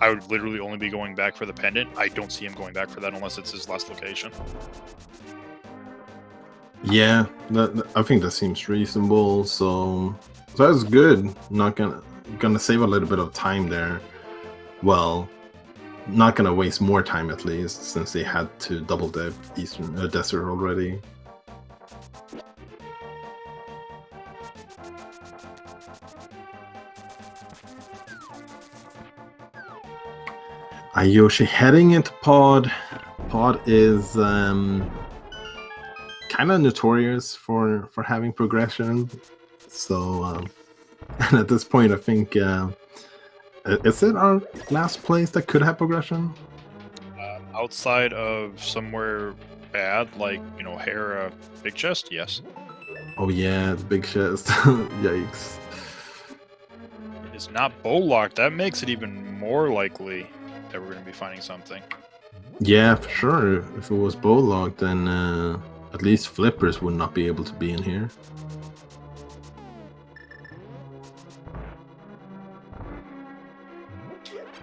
Speaker 2: I would literally only be going back for the pendant. I don't see him going back for that unless it's his last location.
Speaker 1: Yeah, I think that seems reasonable. So that's good. Not gonna save a little bit of time there. Well, not gonna waste more time at least, since they had to double dip Eastern Desert already. iiYoshii heading into Pod. Pod is kind of notorious for having progression. So, and at this point, I think is it our last place that could have progression?
Speaker 2: Outside of somewhere bad, like, you know, Hera Big Chest, yes.
Speaker 1: Oh yeah, the big chest. Yikes.
Speaker 2: It is not bow locked. That makes it even more likely that we're going to be finding something.
Speaker 1: Yeah, for sure. If it was bow locked, then at least flippers would not be able to be in here.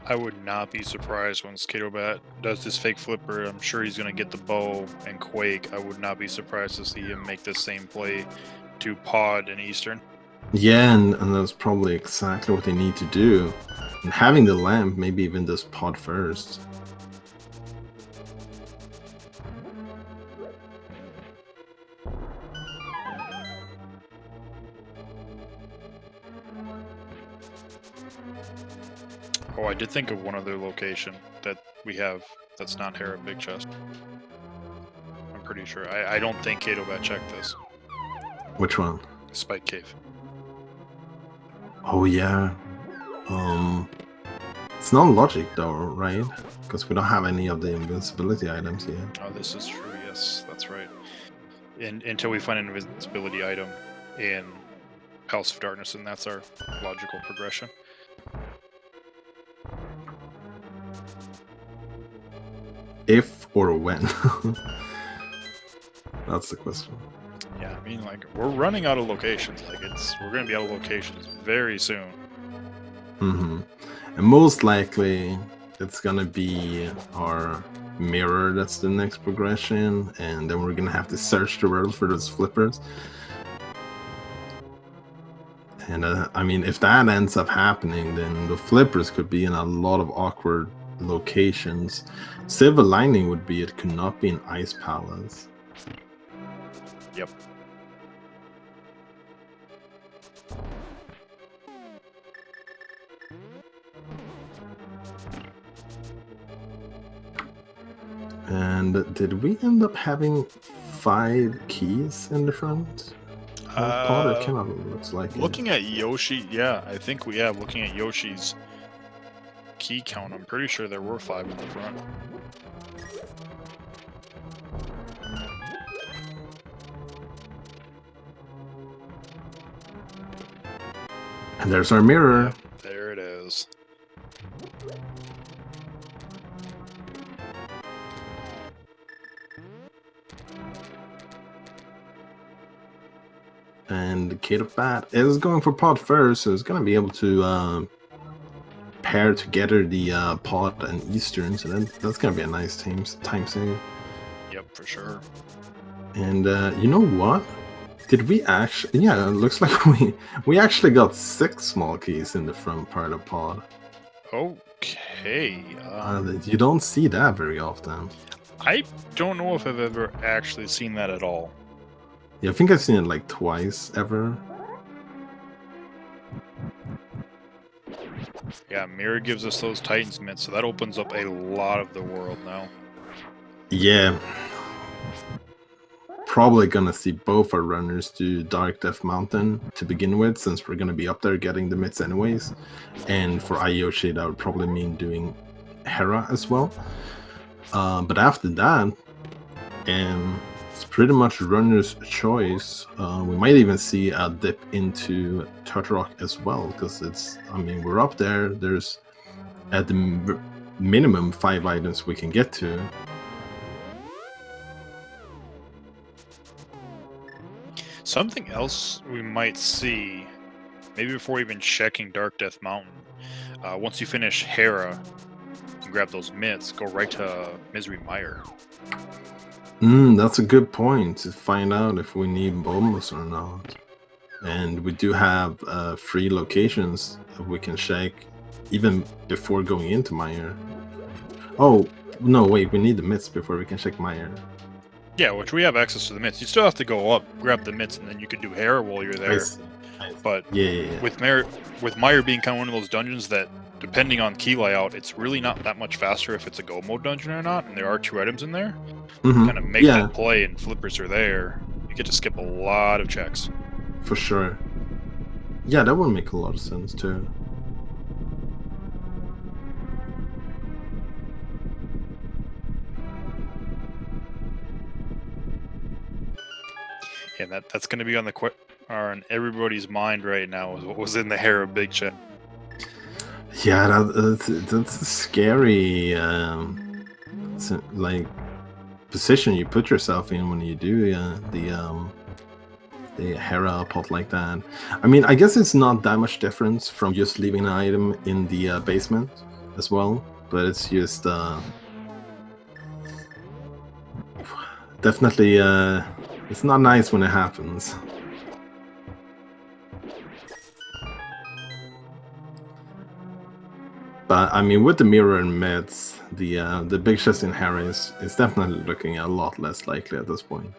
Speaker 2: I would not be surprised when Catobat does this fake flipper. I'm sure he's going to get the bow and Quake. I would not be surprised to see him make the same play to Pod and Eastern.
Speaker 1: Yeah, and that's probably exactly what they need to do. And having the lamp, maybe even this Pod first.
Speaker 2: Oh, I did think of one other location that we have that's not Hera Big Chest. I'm pretty sure. I don't think Catobat checked this.
Speaker 1: Which one?
Speaker 2: Spike Cave.
Speaker 1: Oh yeah. It's not logic though, right? Because we don't have any of the invincibility items yet.
Speaker 2: Oh, this is true. Yes, that's right. Until we find an invincibility item in House of Darkness, and that's our logical progression.
Speaker 1: If or when? That's the question.
Speaker 2: Yeah, I mean, like, we're running out of locations. Like, we're gonna be out of locations very soon.
Speaker 1: Mm-hmm. And most likely, it's gonna be our mirror that's the next progression, and then we're gonna have to search the world for those flippers. And I mean, if that ends up happening, then the flippers could be in a lot of awkward locations. Silver lining would be it could not be an Ice Palace.
Speaker 2: Yep.
Speaker 1: And did we end up having 5 keys in the front? Pod, it kind of looks like
Speaker 2: looking at Yoshi, yeah, I think we have. Looking at Yoshi's key count, I'm pretty sure there were 5 in the front.
Speaker 1: And there's our mirror.
Speaker 2: Yep, there it is.
Speaker 1: And Catobat is going for Pod first, so it's going to be able to pair together the Pod and Eastern, so that's going to be a nice time save.
Speaker 2: Yep, for sure.
Speaker 1: And you know what? Did we actually? Yeah, it looks like we actually got 6 small keys in the front part of pod.
Speaker 2: Okay.
Speaker 1: You don't see that very often.
Speaker 2: I don't know if I've ever actually seen that at all.
Speaker 1: Yeah, I think I've seen it like twice ever.
Speaker 2: Yeah, Mirror gives us those Titans mitts, so that opens up a lot of the world now.
Speaker 1: Yeah. Probably gonna see both our runners do Dark Death Mountain to begin with, since we're gonna be up there getting the mitts anyways. And for iiYoshii, that would probably mean doing Hera as well. But after that, it's pretty much runner's choice. We might even see a dip into Turtle Rock as well, because we're up there. There's at the minimum 5 items we can get to.
Speaker 2: Something else we might see, maybe before even checking Dark Death Mountain, once you finish Hera and grab those mitts, go right to Misery Mire.
Speaker 1: That's a good point, to find out if we need bombs or not. And we do have 3 locations that we can check even before going into Mire. Oh, no, wait, we need the mitts before we can check Mire.
Speaker 2: Yeah, which we have access to the mitts. You still have to go up, grab the mitts, and then you can do Hera while you're there. But
Speaker 1: yeah.
Speaker 2: with Mire being kind of one of those dungeons that, depending on key layout, it's really not that much faster if it's a go mode dungeon or not, and there are 2 items in there. Kind of make that play, and flippers are there. You get to skip a lot of checks.
Speaker 1: For sure. Yeah, that would make a lot of sense too.
Speaker 2: And that's going to be on everybody's mind right now, is what was in the Hera big check.
Speaker 1: Yeah, that's a scary like position you put yourself in when you do the Hera pot like that. I mean, I guess it's not that much difference from just leaving an item in the basement as well, but it's just definitely it's not nice when it happens. But I mean, with the mirror and meds, the big chest in Hera is definitely looking a lot less likely at this point.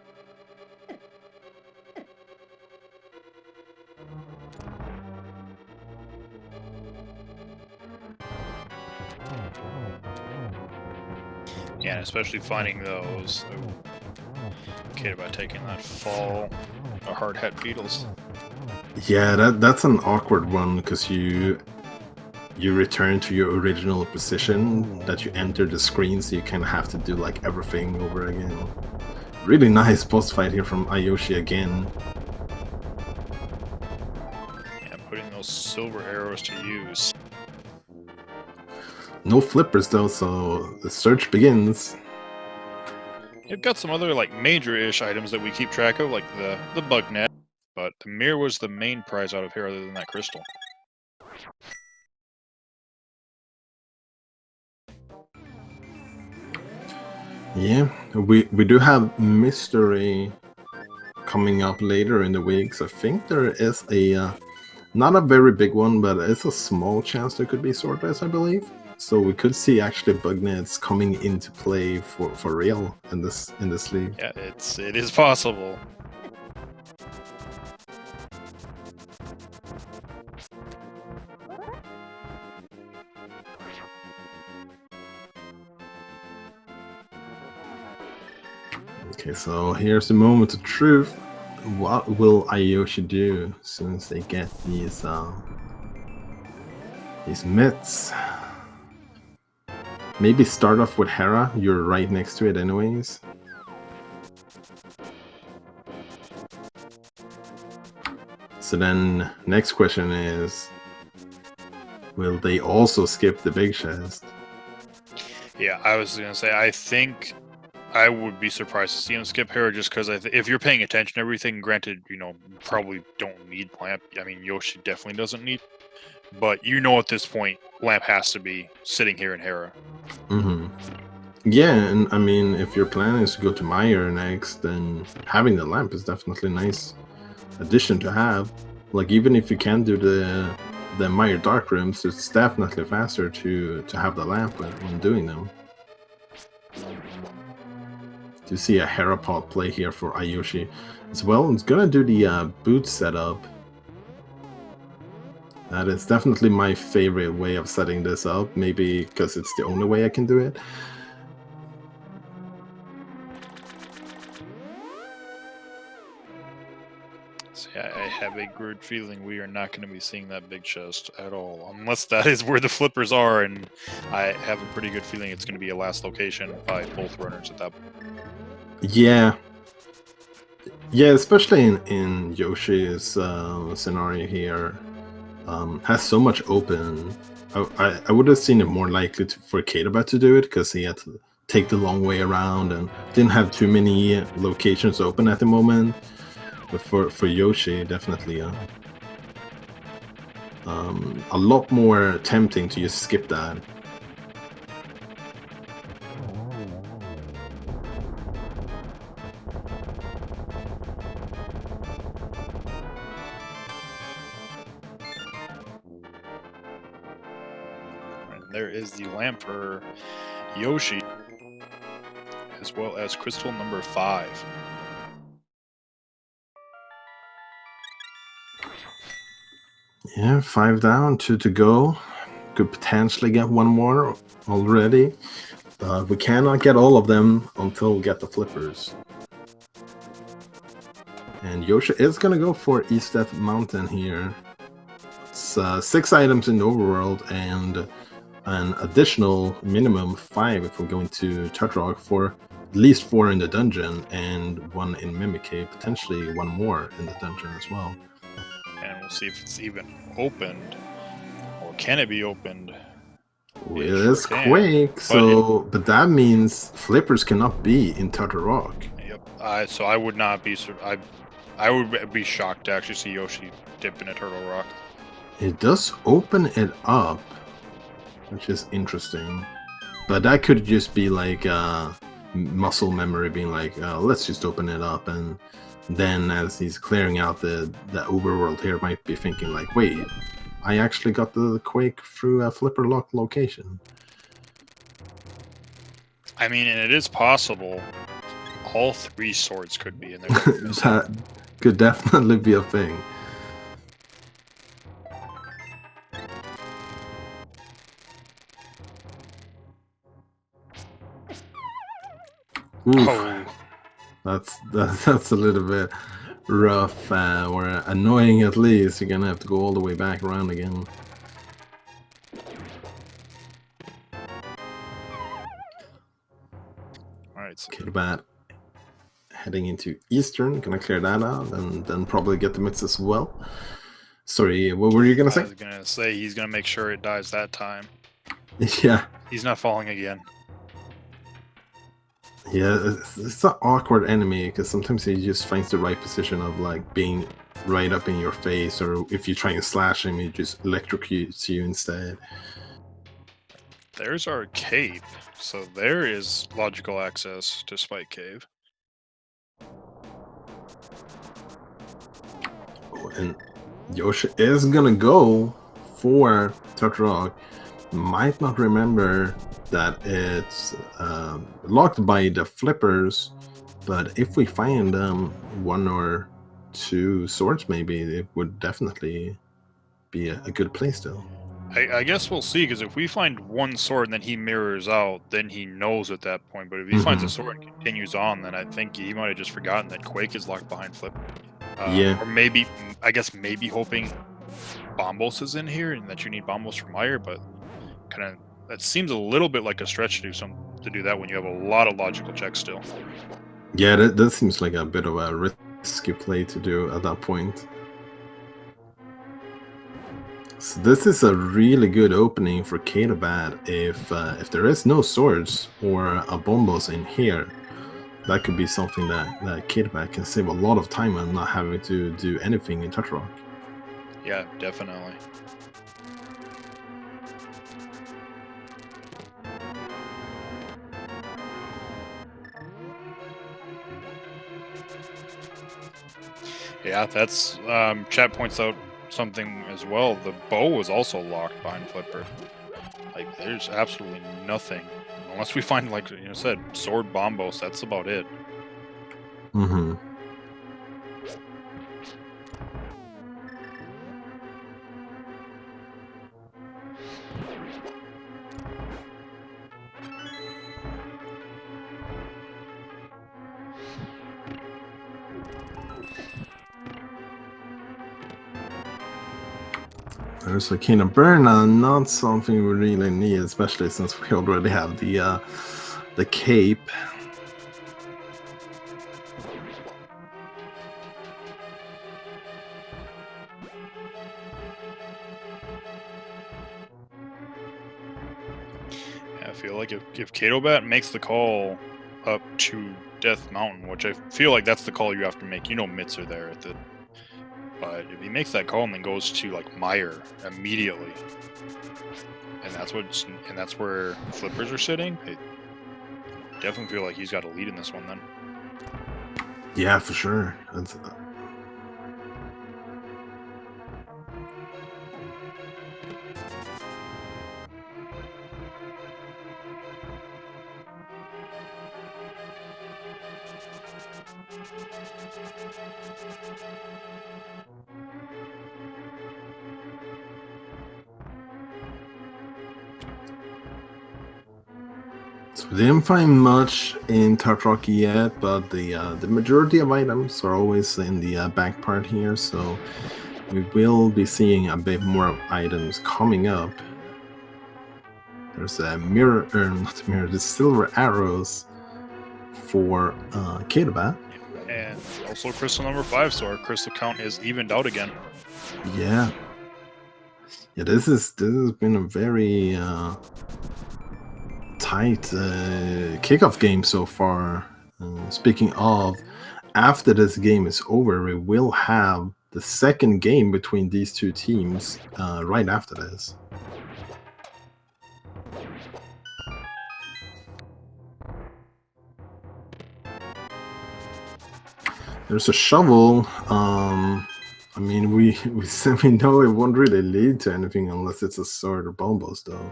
Speaker 2: Yeah, especially finding those. Okay, about taking that fall, or hard hat beetles.
Speaker 1: Yeah, that's an awkward one, because you return to your original position that you entered the screen, so you kind of have to do like everything over again. Really nice boss fight here from iiYoshii again.
Speaker 2: Yeah, putting those silver arrows to use.
Speaker 1: No flippers though, so the search begins.
Speaker 2: You've got some other like major-ish items that we keep track of, like the bug net, but the mirror was the main prize out of here, other than that crystal.
Speaker 1: Yeah, we do have mystery coming up later in the weeks. I think there is a not a very big one, but it's a small chance there could be swordless, I believe. So we could see actually bug nets coming into play for real in this league.
Speaker 2: Yeah, it is possible.
Speaker 1: Okay, so here's the moment of truth. What will iiYoshii do since they get these mitts? Maybe start off with Hera. You're right next to it anyways. So then next question is, will they also skip the big chest?
Speaker 2: Yeah, I was gonna say, I think I would be surprised to see him skip Hera, just because if you're paying attention to everything, granted, probably don't need Lamp. I mean, Yoshi definitely doesn't need, but at this point, Lamp has to be sitting here in Hera.
Speaker 1: Yeah, and I mean, if your plan is to go to Mire next, then having the Lamp is definitely nice. addition to have. Like, even if you can do the Meyer Dark Rooms, it's definitely faster to have the lamp when doing them. To see a Herapod play here for iiYoshii as well. It's gonna do the boot setup. That is definitely my favorite way of setting this up, maybe because it's the only way I can do it.
Speaker 2: See, I have a good feeling we are not going to be seeing that big chest at all, unless that is where the flippers are, and I have a pretty good feeling it's going to be a last location by both runners at that point.
Speaker 1: Yeah. Yeah, especially in Yoshi's scenario here, has so much open. I would have seen it more likely for Catobat to do it, because he had to take the long way around and didn't have too many locations open at the moment. But for Yoshi, definitely a lot more tempting to just skip that.
Speaker 2: There is the lamp for Yoshi, as well as crystal number 5.
Speaker 1: Yeah, 5 down, 2 to go. Could potentially get one more already. We cannot get all of them until we get the flippers. And Yoshi is going to go for East Death Mountain here. It's 6 items in the overworld and an additional minimum 5 if we're going to Turtle for at least 4 in the dungeon and 1 in Mimic Cave, potentially 1 more in the dungeon as well.
Speaker 2: And we'll see if it's even opened, or can it be opened?
Speaker 1: It is Quake, but that means flippers cannot be in Turtle Rock.
Speaker 2: Yep. So I would not be. I would be shocked to actually see Yoshi dip in a Turtle Rock.
Speaker 1: It does open it up, which is interesting. But that could just be like muscle memory being like, let's just open it up. And then as he's clearing out the overworld here, might be thinking like, wait, I actually got the Quake through a flipper lock location.
Speaker 2: I mean, and it is possible all 3 swords could be in there.
Speaker 1: That could definitely be a thing. Oof.
Speaker 2: Oh.
Speaker 1: That's a little bit rough, or annoying at least. You're gonna have to go all the way back around again.
Speaker 2: Alright, so
Speaker 1: Catobat heading into Eastern, gonna clear that out and then probably get the mix as well. Sorry, what were you gonna say?
Speaker 2: I was gonna say he's gonna make sure it dies that time.
Speaker 1: Yeah.
Speaker 2: He's not falling again.
Speaker 1: Yeah, it's an awkward enemy because sometimes he just finds the right position of like being right up in your face, or if you try and slash him, he just electrocutes you instead.
Speaker 2: There's our cave, so there is logical access to Spike Cave.
Speaker 1: Oh, and Yoshi is gonna go for Turtle Rock. Might not remember that it's locked by the flippers, but if we find 1 or 2 swords, maybe it would definitely be a good play still.
Speaker 2: I guess we'll see, because if we find 1 sword and then he mirrors out, then he knows at that point. But if he finds a sword and continues on, then I think he might have just forgotten that Quake is locked behind Flip.
Speaker 1: Yeah.
Speaker 2: Or maybe, I guess maybe hoping Bombos is in here and that you need Bombos for Meyer, but kind of that seems a little bit like a stretch to do that when you have a lot of logical checks still.
Speaker 1: Yeah, that seems like a bit of a risky play to do at that point. So this is a really good opening for Catobat. If there is no swords or a Bombos in here, that could be something that Catobat can save a lot of time on not having to do anything in Turtle Rock.
Speaker 2: Yeah, definitely. Yeah, that's chat points out something as well. The bow was also locked behind Flipper. Like, there's absolutely nothing unless we find, like you said, sword bombos. That's about it.
Speaker 1: Mm-hmm. There's a King of Burna, not something we really need, especially since we already have the cape.
Speaker 2: I feel like if Catobat makes the call up to Death Mountain, which I feel like that's the call you have to make. You know, mitts are there at the. But if he makes that call and then goes to like Meyer immediately, and that's where Flippers are sitting, I definitely feel like he's got a lead in this one then.
Speaker 1: Yeah, for sure. So we didn't find much in Tartrok yet, but the majority of items are always in the back part here, so we will be seeing a bit more of items coming up. There's a mirror, not a mirror, the silver arrows for Catobat.
Speaker 2: And also crystal number 5, so our crystal count is evened out again.
Speaker 1: Yeah. Yeah, this has been a very tight kickoff game so far. Speaking of, after this game is over, we will have the second game between these two teams right after this. There's a shovel. I mean, we know it won't really lead to anything unless it's a sword or bombos, though.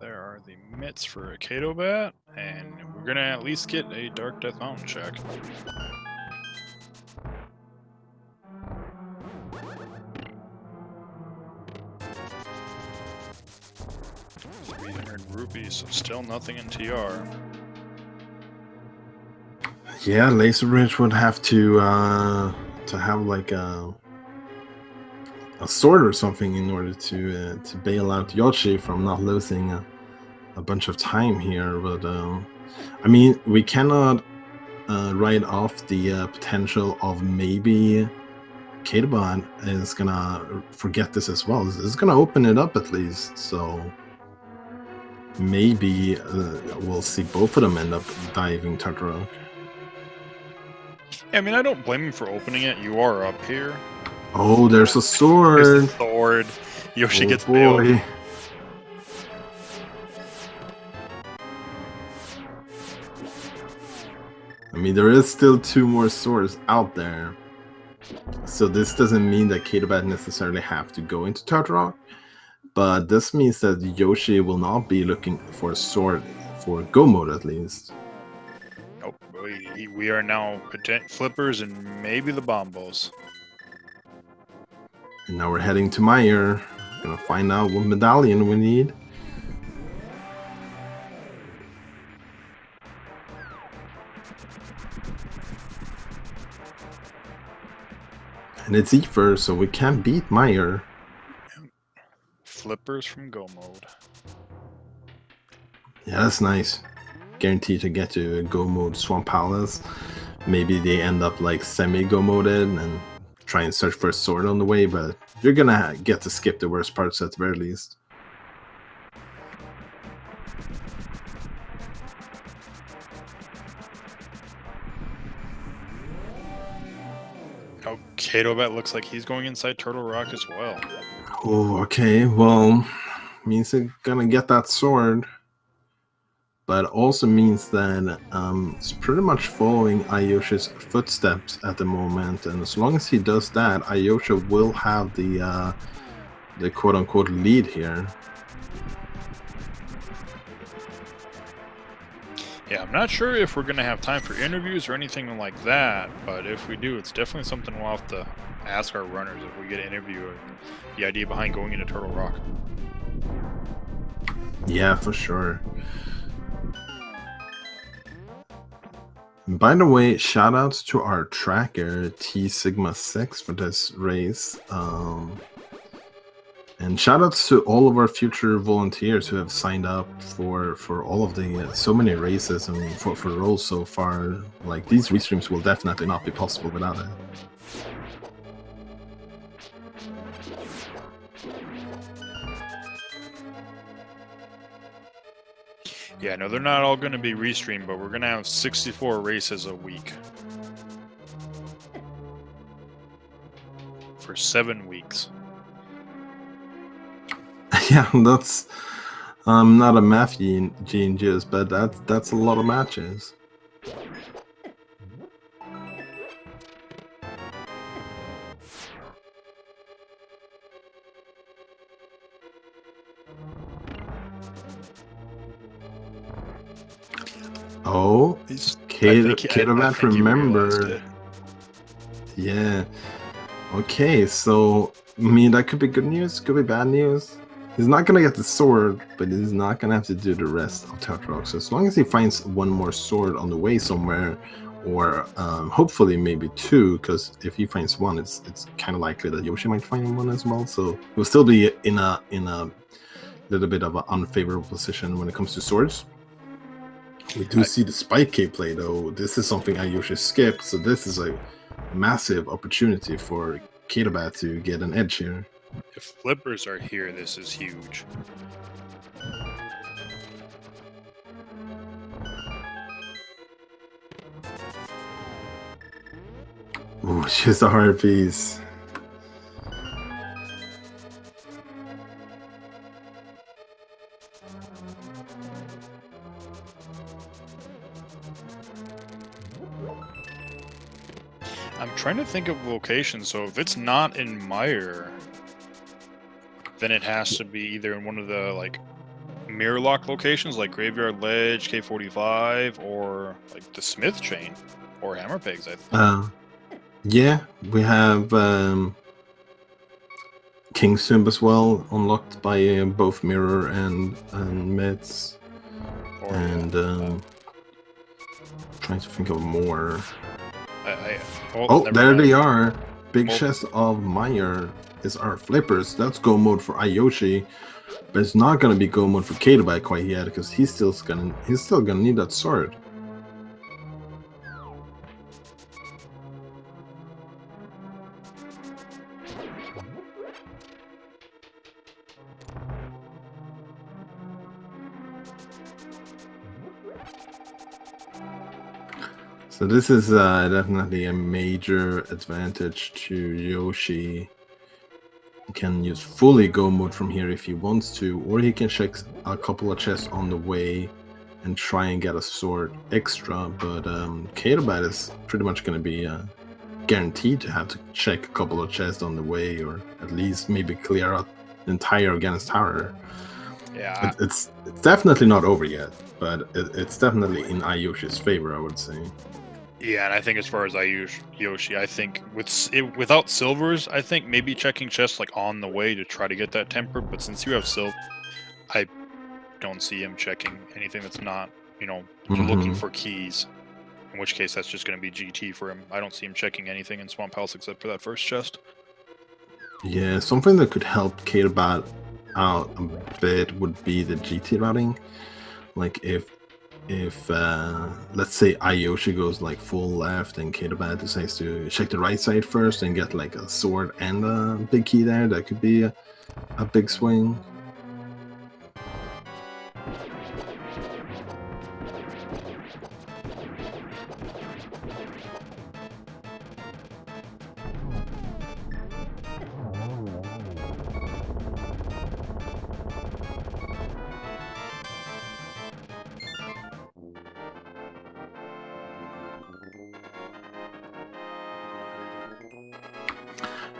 Speaker 2: There are the mitts for a Catobat, and we're gonna at least get a Dark Death Mountain check. Rupees, so still nothing in TR.
Speaker 1: Yeah, Laser Bridge would have to have like a sword or something in order to bail out Yoshi from not losing a bunch of time here. But I mean, we cannot write off the potential of maybe Catobat is gonna forget this as well. This is gonna open it up at least, so maybe we'll see both of them end up diving Tartarok.
Speaker 2: Yeah, I mean, I don't blame him for opening it. You are up here.
Speaker 1: Oh, there's a sword.
Speaker 2: There's a sword. Yoshi gets bailed.
Speaker 1: I mean, there is still 2 more swords out there. So this doesn't mean that Catobat necessarily have to go into Tartarok, but this means that Yoshi will not be looking for a sword for Go mode at least.
Speaker 2: Nope, we are now Flippers and maybe the Bombos.
Speaker 1: And now we're heading to Meyer. Gonna find out what medallion we need. And it's Ether, so we can't beat Meyer.
Speaker 2: Flippers from Go mode.
Speaker 1: Yeah, that's nice. Guaranteed to get to Go mode Swamp Palace. Maybe they end up like semi-Go moded and try and search for a sword on the way, but you're gonna get to skip the worst parts at the very least.
Speaker 2: Oh, Catobat looks like he's going inside Turtle Rock as well.
Speaker 1: Oh, okay. Well, means they're gonna get that sword. But also means that it's pretty much following iiYoshii's footsteps at the moment, and as long as he does that, iiYoshii will have the quote-unquote lead here.
Speaker 2: Yeah, I'm not sure if we're going to have time for interviews or anything like that, but if we do, it's definitely something we'll have to ask our runners if we get an interview of the idea behind going into Turtle Rock.
Speaker 1: Yeah, for sure. By the way, shoutouts to our tracker T Sigma 6 for this race. And shoutouts to all of our future volunteers who have signed up for all of the so many races and for roles so far. Like, these restreams will definitely not be possible without it.
Speaker 2: Yeah, no, they're not all going to be restreamed, but we're going to have 64 races a week for 7 weeks.
Speaker 1: Yeah, that's not a math genius, but that's a lot of matches. Oh, Catobat, remember. Yeah. Okay, so I mean, that could be good news, could be bad news. He's not gonna get the sword, but he's not gonna have to do the rest of Turtle Rock. So as long as he finds one more sword on the way somewhere, or hopefully maybe 2, because if he finds one, it's kind of likely that Yoshi might find one as well. So he'll still be in a little bit of an unfavorable position when it comes to swords. We do see the Spike K play though. This is something iiYoshii skipped, so this is a massive opportunity for Catobat to get an edge here.
Speaker 2: If flippers are here, this is huge.
Speaker 1: Ooh, just a hard piece.
Speaker 2: I'm trying to think of locations, so if it's not in Meyer, then it has to be either in one of the like mirror lock locations like Graveyard Ledge, K45, or like the Smith Chain or Hammer Pegs, I think.
Speaker 1: Yeah, we have Kingstomb as well, unlocked by both Mirror and Meds. And trying to think of more. There they are. Big chest of Meyer is our flippers. That's go mode for iiYoshii, but it's not gonna be go mode for Catobat quite yet because he's still gonna need that sword. So this is definitely a major advantage to Yoshi. He can use fully go mode from here if he wants to, or he can check a couple of chests on the way and try and get a sword extra. But Catobat is pretty much going to be guaranteed to have to check a couple of chests on the way, or at least maybe clear out the entire Against Tower.
Speaker 2: Yeah,
Speaker 1: it's definitely not over yet, but it's definitely in iiYoshii's favor, I would say.
Speaker 2: Yeah, and I think as far as iiYoshii, I think without silvers, I think maybe checking chests like on the way to try to get that temper. But since you have silver, I don't see him checking anything that's not, looking for keys. In which case, that's just going to be GT for him. I don't see him checking anything in Swamp House except for that first chest.
Speaker 1: Yeah, something that could help Catobat out a bit would be the GT routing. Like if let's say iiYoshii goes like full left and Catobat decides to check the right side first and get like a sword and a big key there, that could be a big swing.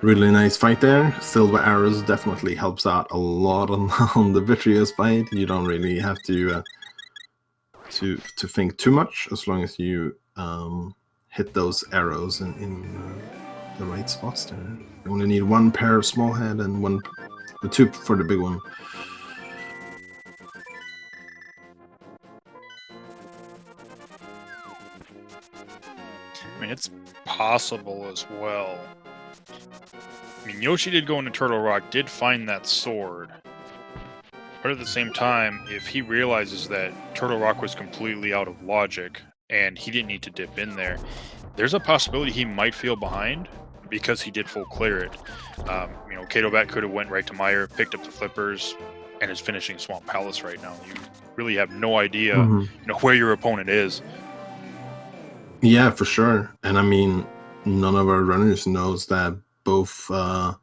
Speaker 1: Really nice fight there. Silver arrows definitely helps out a lot on the Vitreous fight. You don't really have to think too much as long as you hit those arrows in the right spots there. You only need one pair of small head and two for the big one.
Speaker 2: I mean, it's possible as well. I mean, Yoshi did go into Turtle Rock, did find that sword. But at the same time, if he realizes that Turtle Rock was completely out of logic and he didn't need to dip in there, there's a possibility he might feel behind because he did full clear it. You know, Catobat could have went right to Meyer, picked up the flippers, and is finishing Swamp Palace right now. You really have no idea, you know, where your opponent is.
Speaker 1: Yeah, for sure. And I mean, none of our runners knows that both of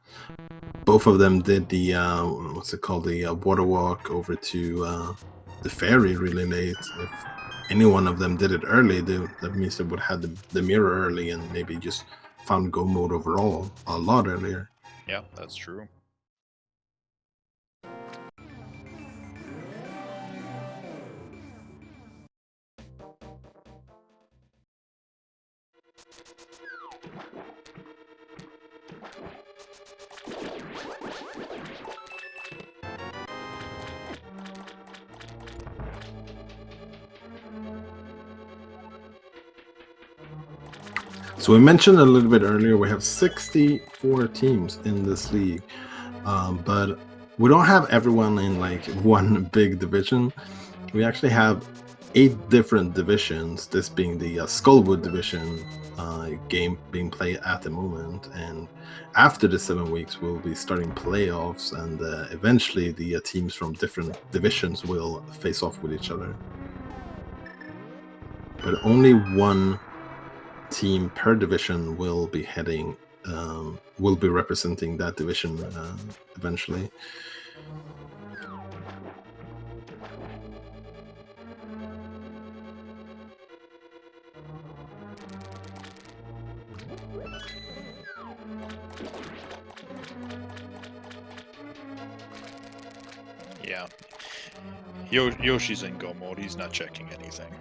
Speaker 1: them did the what's it called, the water walk over to the ferry really late. If any one of them did it early, that means they would have had the mirror early and maybe just found go mode overall a lot earlier.
Speaker 2: Yeah, that's true.
Speaker 1: So we mentioned a little bit earlier, we have 64 teams in this league, but we don't have everyone in like one big division. We actually have 8 different divisions, this being the Skullwood division game being played at the moment. And after the 7 weeks, we'll be starting playoffs, and eventually the teams from different divisions will face off with each other. But only one team per division will be representing that division eventually.
Speaker 2: Yeah. Yoshi's in go mode. He's not checking anything.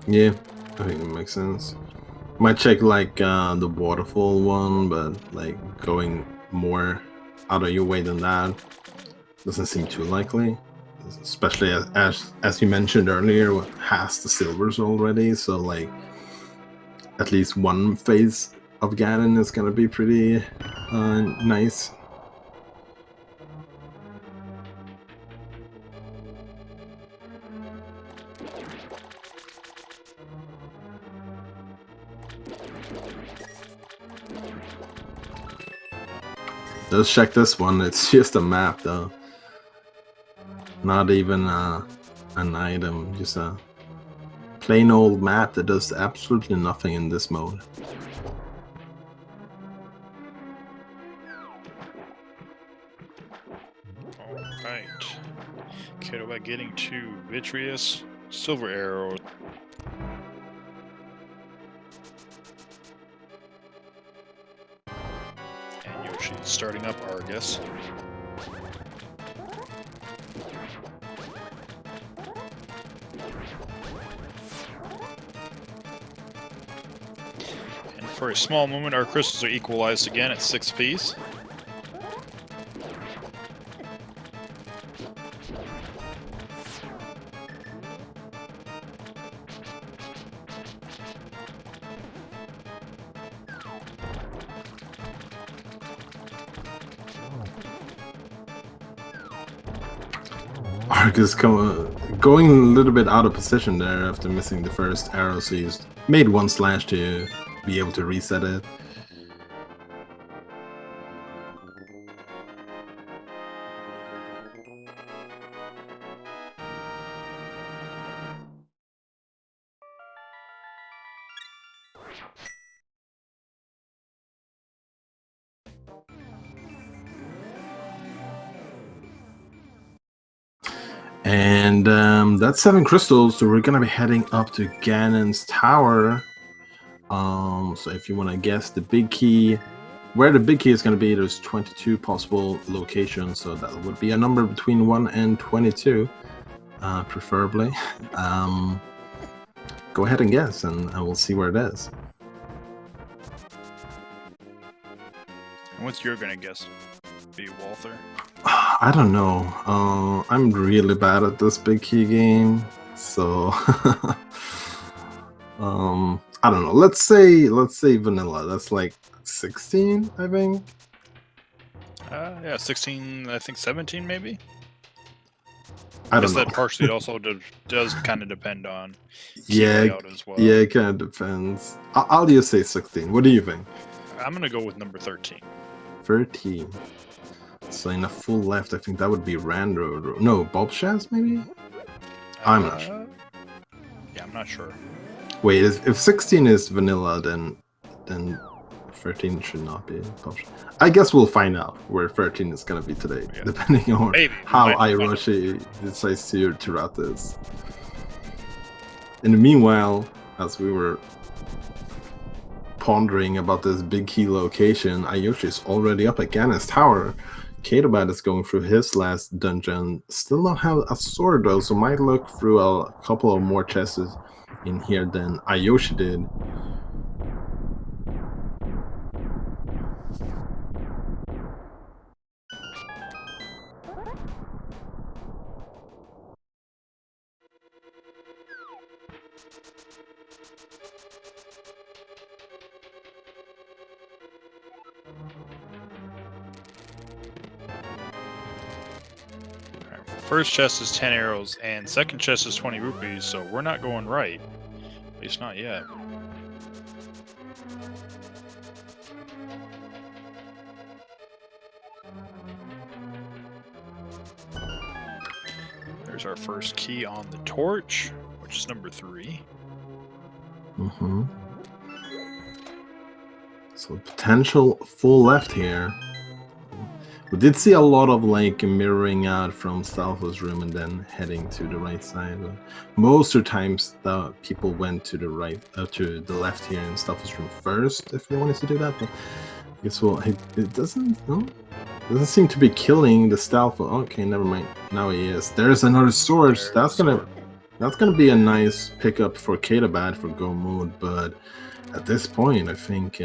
Speaker 1: Yeah, I think it makes sense. Might check like the waterfall one, but like going more out of your way than that doesn't seem too likely. Especially as you mentioned earlier, has the silvers already, so like at least one phase of Ganon is gonna be pretty nice. Let's check this one. It's just a map though. Not even an item, just a plain old map that does absolutely nothing in this mode.
Speaker 2: Alright. Catobat getting to Vitreous. Silver arrow. And Yoshi starting up Argus. And for a small moment, our crystals are equalized again at 6 apiece.
Speaker 1: Argus going a little bit out of position there after missing the first arrow, so he's made one slash to be able to reset it. And that's 7 crystals, so we're gonna be heading up to Ganon's tower. So if you want to guess the big key where the big key is going to be, there's 22 possible locations, so that would be a number between 1 and 22, preferably. Go ahead and guess, and we'll see where it is.
Speaker 2: And what's your gonna guess? Be Walther?
Speaker 1: I don't know. I'm really bad at this big key game, so I don't know. Let's say vanilla. That's like 16, I think.
Speaker 2: Yeah, 16. I think 17 maybe.
Speaker 1: I don't know.
Speaker 2: That partially also does kind of depend on
Speaker 1: key
Speaker 2: layout as well.
Speaker 1: Yeah, it kind of depends. I'll just say 16. What do you think?
Speaker 2: I'm gonna go with number 13.
Speaker 1: 13. So in a full left, I think that would be Rando. No, Bob Shaz, maybe? I'm not sure.
Speaker 2: Yeah, I'm not sure.
Speaker 1: Wait, if 16 is vanilla, then 13 should not be Bob Shaz. I guess we'll find out where 13 is going to be today, depending on how iiYoshii decides to route this. In the meanwhile, as we were pondering about this big key location, iiYoshii is already up at Ganon's tower. Catobat is going through his last dungeon. Still don't have a sword though, so might look through a couple of more chests in here than iiYoshii did.
Speaker 2: First chest is 10 arrows, and second chest is 20 rupees, so we're not going right. At least not yet. There's our first key on the torch, which is number 3.
Speaker 1: So potential full left here. We did see a lot of like mirroring out from Stalfo's room and then heading to the right side. But most of the times, the people went to the right, to the left here in Stalfo's room first, if they wanted to do that. But I guess it doesn't. No, doesn't seem to be killing the Stalfo. Okay, never mind. Now he is. There's another sword. That's gonna be a nice pickup for Catobat for go mode. But at this point, I think.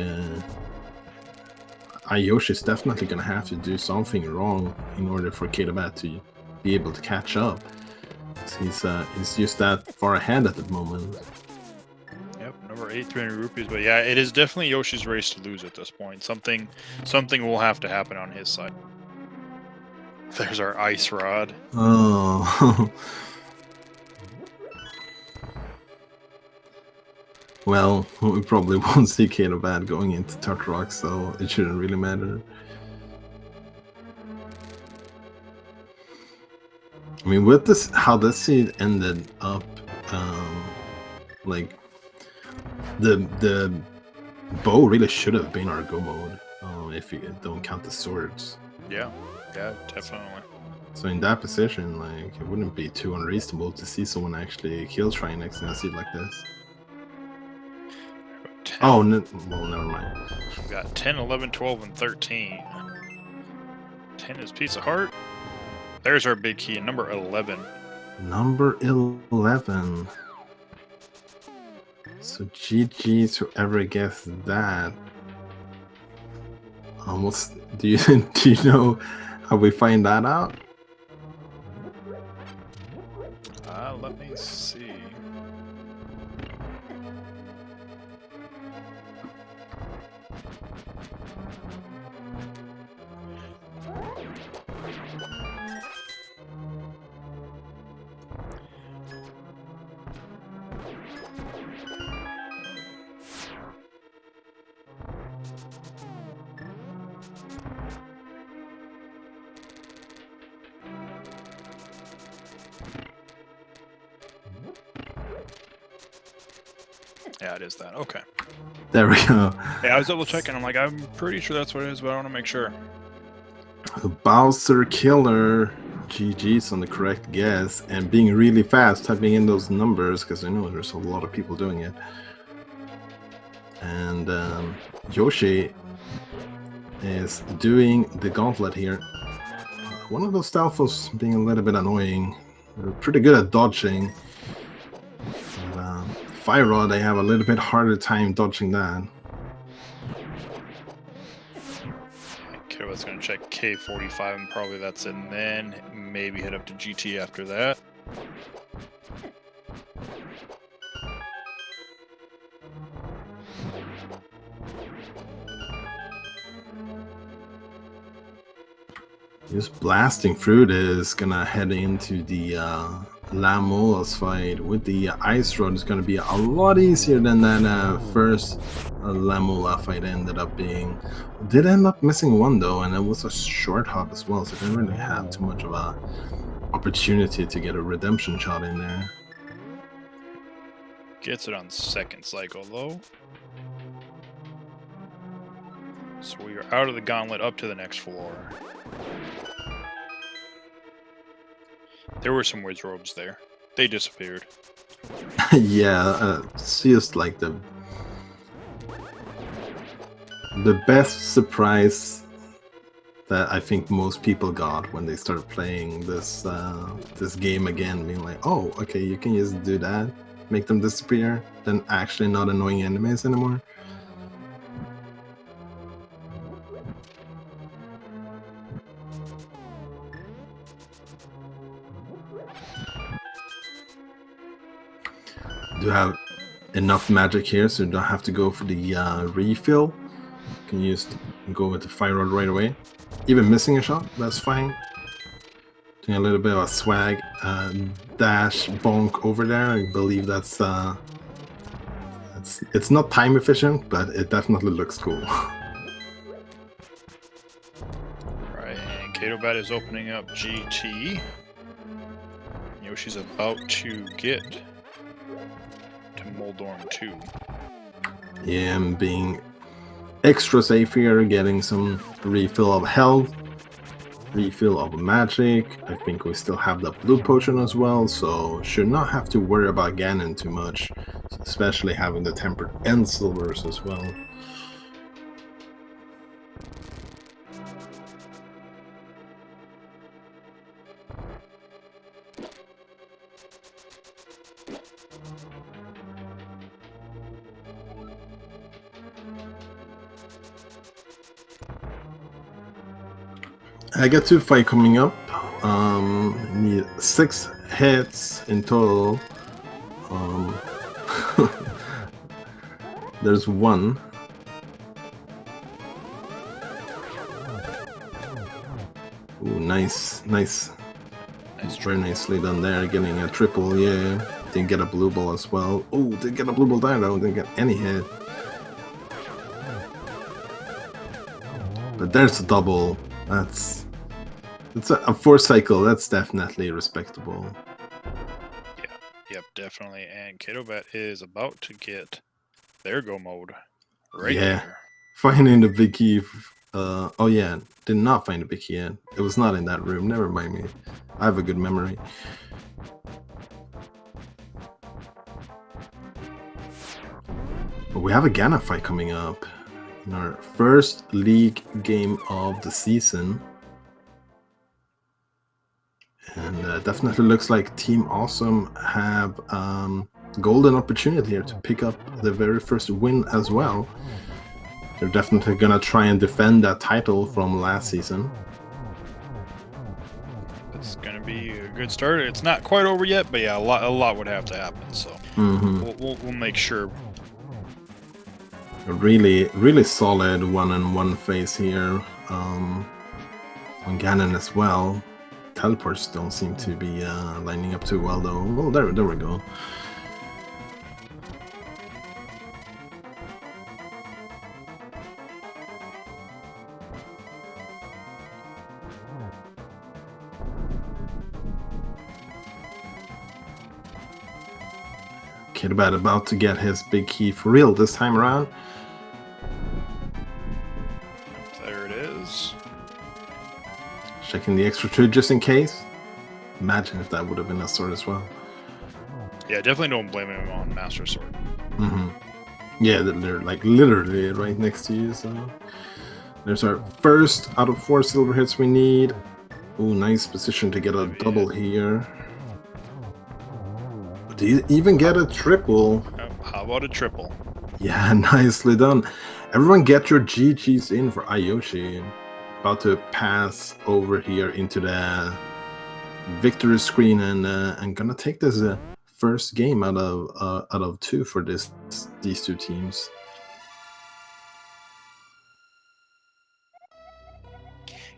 Speaker 1: iiYoshii is definitely going to have to do something wrong in order for Catobat to be able to catch up. He's just that far ahead at the moment.
Speaker 2: Yep, number 8, 300 rupees. But yeah, it is definitely Yoshi's race to lose at this point. Something will have to happen on his side. There's our ice rod.
Speaker 1: Oh. Well, we probably won't see Catobat going into Turtle Rock, so it shouldn't really matter. I mean, with this, how this seed ended up, like the bow really should have been our go mode, if you don't count the swords.
Speaker 2: Yeah, definitely.
Speaker 1: So in that position, like, it wouldn't be too unreasonable to see someone actually kill Trinex in a seed like this.
Speaker 2: 10.
Speaker 1: Oh, no, well, never mind.
Speaker 2: We got 10, 11, 12, and 13. 10 is Piece of Heart. There's our big key, number 11.
Speaker 1: Number 11. So GG's whoever guessed that. Almost. Do you know how we find that out?
Speaker 2: Let me see. Yeah, it is that. Okay.
Speaker 1: There we go.
Speaker 2: Yeah, I was double checking. I'm like, I'm pretty sure that's what it is, but I want to make sure.
Speaker 1: Bowser Killer. GG's on the correct guess. And being really fast, typing in those numbers, because I know there's a lot of people doing it. And Yoshi is doing the gauntlet here. One of those stealth was being a little bit annoying. They're pretty good at dodging. But, Fire Rod, they have a little bit harder time dodging that.
Speaker 2: Catobat's going to check K45, and probably that's it, and then maybe head up to GT after that.
Speaker 1: Just blasting through this, gonna head into the Lamolas fight with the Ice Rod. Is gonna be a lot easier than that first Lamola fight ended up being. Did end up missing one though, and it was a short hop as well, so didn't really have too much of a opportunity to get a redemption shot in there.
Speaker 2: Gets it on second cycle though. So we are out of the gauntlet up to the next floor. There were some Wizrobes there. They disappeared.
Speaker 1: Yeah, it's just like the best surprise that I think most people got when they started playing this this game again, being like, oh, okay, you can just do that, make them disappear, then actually not annoying enemies anymore. Do have enough magic here, so you don't have to go for the refill. You can just go with the Fire Rod right away. Even missing a shot, that's fine. Doing a little bit of a swag dash bonk over there. I believe that's it's not time efficient, but it definitely looks cool.
Speaker 2: Right, and Catobat is opening up GT. Yoshi's about to get to Moldorm 2.
Speaker 1: Yeah, I'm being extra safe here, getting some refill of health, refill of magic. I think we still have the blue potion as well, so should not have to worry about Ganon too much, especially having the tempered and silvers as well. I got 2 fight coming up. Need 6 hits in total. There's 1. Ooh, nice. Very nicely done there, getting a triple, yeah. Didn't get a blue ball as well. Oh, didn't get a blue ball there though, didn't get any hit. But there's a double. It's a 4 cycle. That's definitely respectable.
Speaker 2: Yep, definitely. And Catobat is about to get their go mode right
Speaker 1: Yeah.
Speaker 2: here.
Speaker 1: Finding the big key. Oh yeah, did not find the big key yet. It was not in that room. Never mind me. I have a good memory. But we have a Ganon fight coming up in our first league game of the season. And definitely looks like Team Awesome have golden opportunity here to pick up the very first win as well. They're definitely gonna try and defend that title from last season.
Speaker 2: It's gonna be a good start. It's not quite over yet, but yeah, a lot would have to happen. So we'll make sure.
Speaker 1: A really solid one-on-one phase here on Ganon as well. Teleports don't seem to be lining up too well though. Oh, there we go. Catobat about to get his big key for real this time around.
Speaker 2: There it is.
Speaker 1: Checking the extra 2 just in case. Imagine if that would have been a sword as well.
Speaker 2: Yeah, definitely don't blame him on Master Sword.
Speaker 1: Yeah, they're like literally right next to you, so There's our first out of 4 silver hits we need. Ooh, nice position to get a double here. Do you even get a triple?
Speaker 2: How about a triple?
Speaker 1: Yeah, nicely done. Everyone get your GGs in for iiYoshii. About to pass over here into the victory screen and gonna take this first game out of 2 for these 2 teams.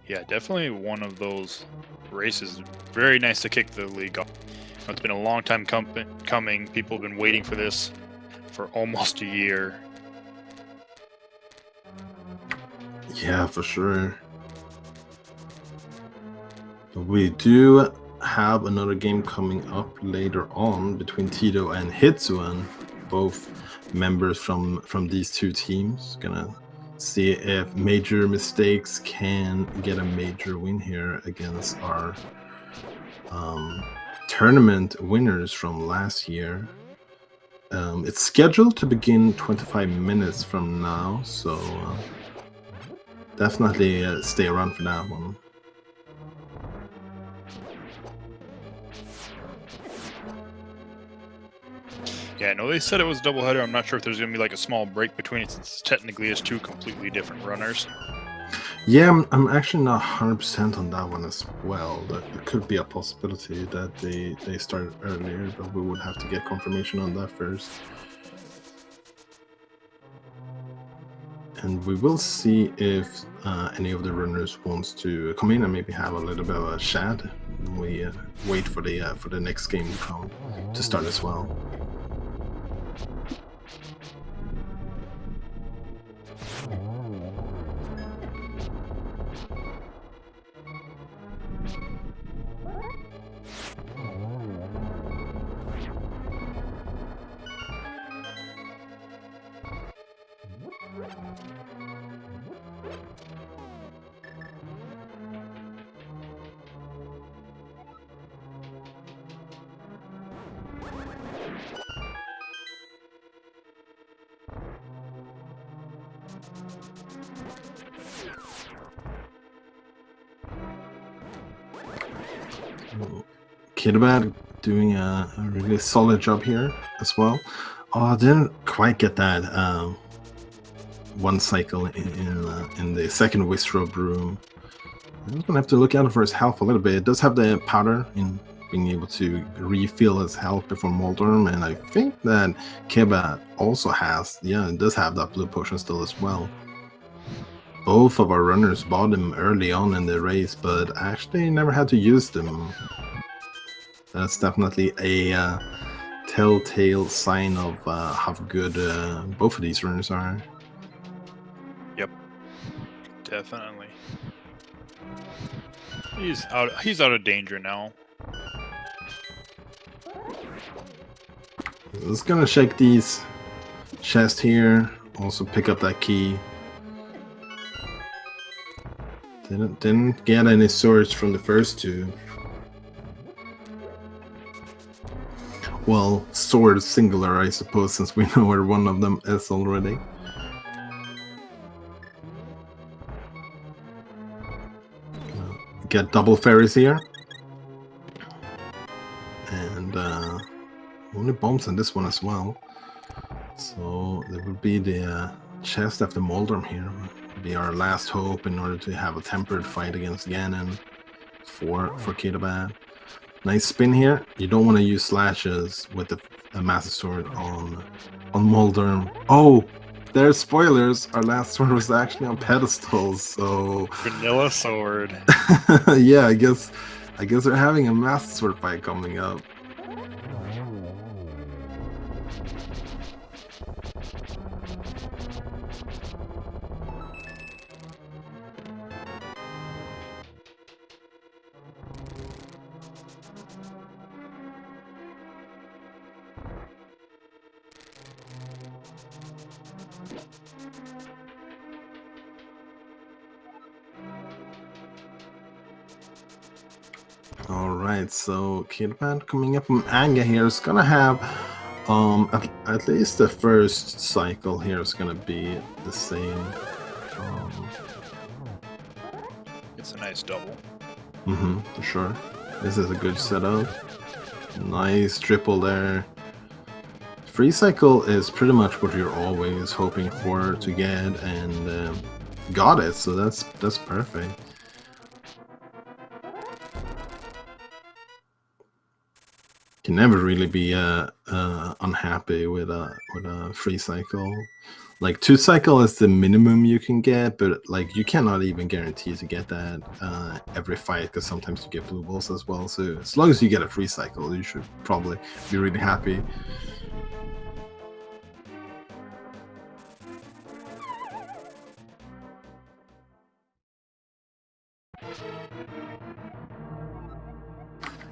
Speaker 2: Yeah, definitely one of those races. Very nice to kick the league off. It's been a long time coming. People have been waiting for this for almost a year.
Speaker 1: Yeah, for sure. But we do have another game coming up later on between Tito and Hitsuan, both members from these 2 teams. Gonna see if Major Mistakes can get a major win here against our tournament winners from last year. It's scheduled to begin 25 minutes from now, so definitely stay around for that one.
Speaker 2: Yeah, I know they said it was a doubleheader. I'm not sure if there's going to be like a small break between it, since technically it's 2 completely different runners.
Speaker 1: Yeah, I'm actually not 100% on that one as well. That it could be a possibility that they started earlier, but we would have to get confirmation on that first. And we will see if any of the runners wants to come in and maybe have a little bit of a chat. We wait for the next game to come to start as well. Catobat doing a really solid job here as well. Oh, I didn't quite get that one cycle in the second Whistrobe room. I'm gonna have to look out for his health a little bit. It does have the powder in being able to refill his health before Moldorm, and I think that Catobat also has, yeah, it does have that blue potion still as well. Both of our runners bought him early on in the race, but actually never had to use them. That's definitely a telltale sign of how good both of these runners are.
Speaker 2: Yep, definitely. He's out of danger now.
Speaker 1: Just gonna shake these chests here. Also pick up that key. Didn't get any swords from the first 2. Well, sword singular, I suppose, since we know where one of them is already. Get double fairies here. And only bombs in this one as well. So there would be the chest after Moldorm here. Would be our last hope in order to have a tempered fight against Ganon for Catobat. Nice spin here. You don't want to use slashes with a Master Sword on Moldorm. Oh, there's spoilers. Our last sword was actually on pedestals, so
Speaker 2: Vanilla sword.
Speaker 1: yeah, I guess they're having a Master Sword fight coming up. Alright, so Catobat coming up from Anga here is gonna have at least the first cycle here is gonna be the same.
Speaker 2: It's a nice double.
Speaker 1: For sure. This is a good setup. Nice triple there. Free cycle is pretty much what you're always hoping for to get, and got it. So that's perfect. Can never really be unhappy with a free cycle. Like 2 cycle is the minimum you can get, but like you cannot even guarantee to get that every fight, because sometimes you get blue balls as well. So as long as you get a free cycle, you should probably be really happy.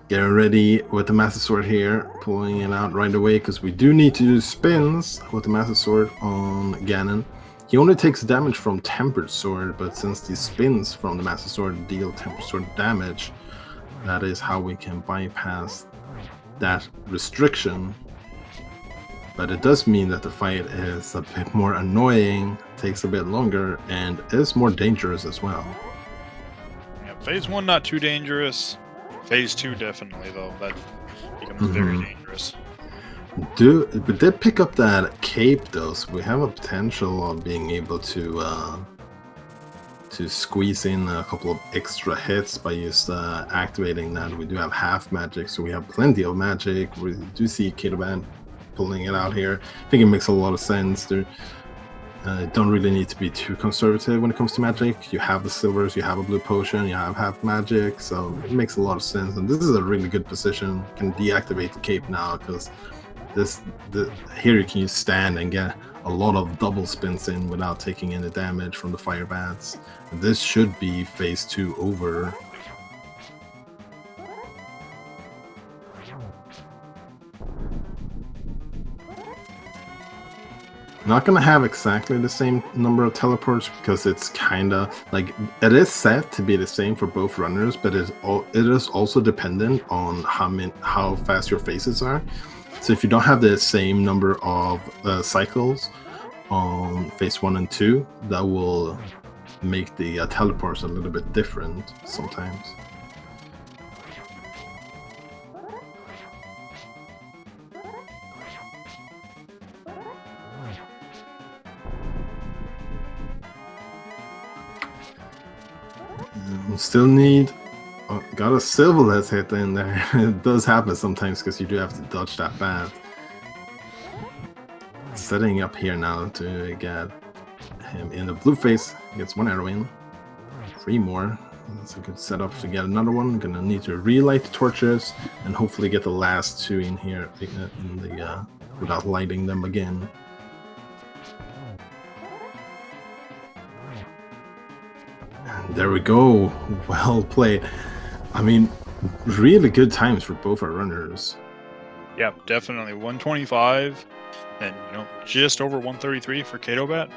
Speaker 1: Getting ready with the Master Sword here, pulling it out right away, because we do need to do spins with the Master Sword on Ganon. He only takes damage from Tempered Sword, but since the spins from the Master Sword deal Tempered Sword damage, that is how we can bypass that restriction. But it does mean that the fight is a bit more annoying, takes a bit longer, and is more dangerous as well.
Speaker 2: Yeah, phase 1 not too dangerous. Phase 2 definitely, though. That becomes very dangerous.
Speaker 1: We did pick up that cape though, so we have a potential of being able to squeeze in a couple of extra hits by just activating that. We do have half magic, so we have plenty of magic. We do see Catobat pulling it out here. I think it makes a lot of sense. Don't really need to be too conservative when it comes to magic. You have the silvers, you have a blue potion, you have half magic, so it makes a lot of sense. And this is a really good position. Can deactivate the cape now, because here you can use stand and get a lot of double spins in without taking any damage from the fire bats. And this should be phase 2 over. Not gonna have exactly the same number of teleports, because it's kinda like it is set to be the same for both runners, but it is also dependent on how fast your phases are. So if you don't have the same number of cycles on phase 1 and 2, that will make the teleports a little bit different sometimes. Still need got a silverless hit in there. It does happen sometimes, because you do have to dodge that bat. Setting up here now to get him in the blue face. Gets 1 arrow in. 3 more. That's a good setup to get another one. I'm gonna need to relight the torches and hopefully get the last 2 in here without lighting them again. There we go. Well played. I mean, really good times for both our runners.
Speaker 2: Yeah, definitely 125, and just over 133 for Catobat.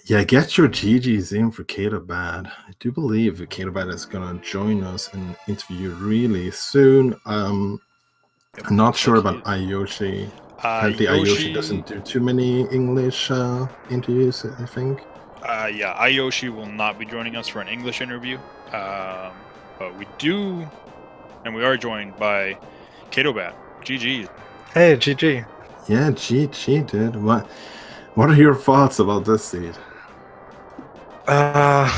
Speaker 1: Yeah, get your GGs in for Catobat. I do believe Catobat is gonna join us in an interview really soon. I'm not sure about iiYoshii. Apparently iiYoshii doesn't do too many English interviews, I think.
Speaker 2: Yeah, iiYoshii will not be joining us for an English interview, but we do, and we are joined by Catobat. GG.
Speaker 3: Hey, GG.
Speaker 1: Yeah, GG, dude. What are your thoughts about this seed?
Speaker 3: The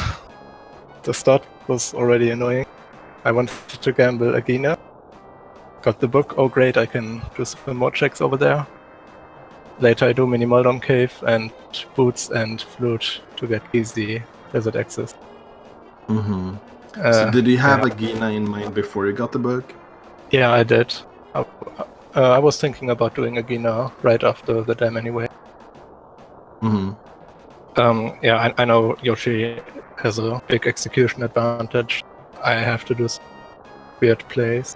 Speaker 3: start was already annoying. I wanted to gamble Agina. Got the book. Oh great, I can do some more checks over there. Later I do Mini Moldom Cave and Boots and Flute to get easy desert access.
Speaker 1: So did you have Agina in mind before you got the book?
Speaker 3: Yeah, I did. I was thinking about doing Agina right after the dam anyway. Yeah, I know Yoshi has a big execution advantage. I have to do some weird plays.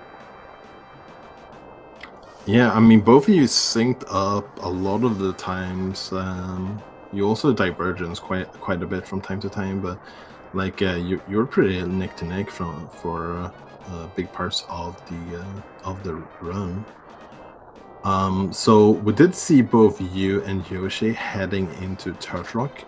Speaker 1: Yeah, I mean, both of you synced up a lot of the times. You also divergence quite a bit from time to time, but like you're pretty neck to neck for big parts of the run. So we did see both you and Yoshi heading into Turtle Rock.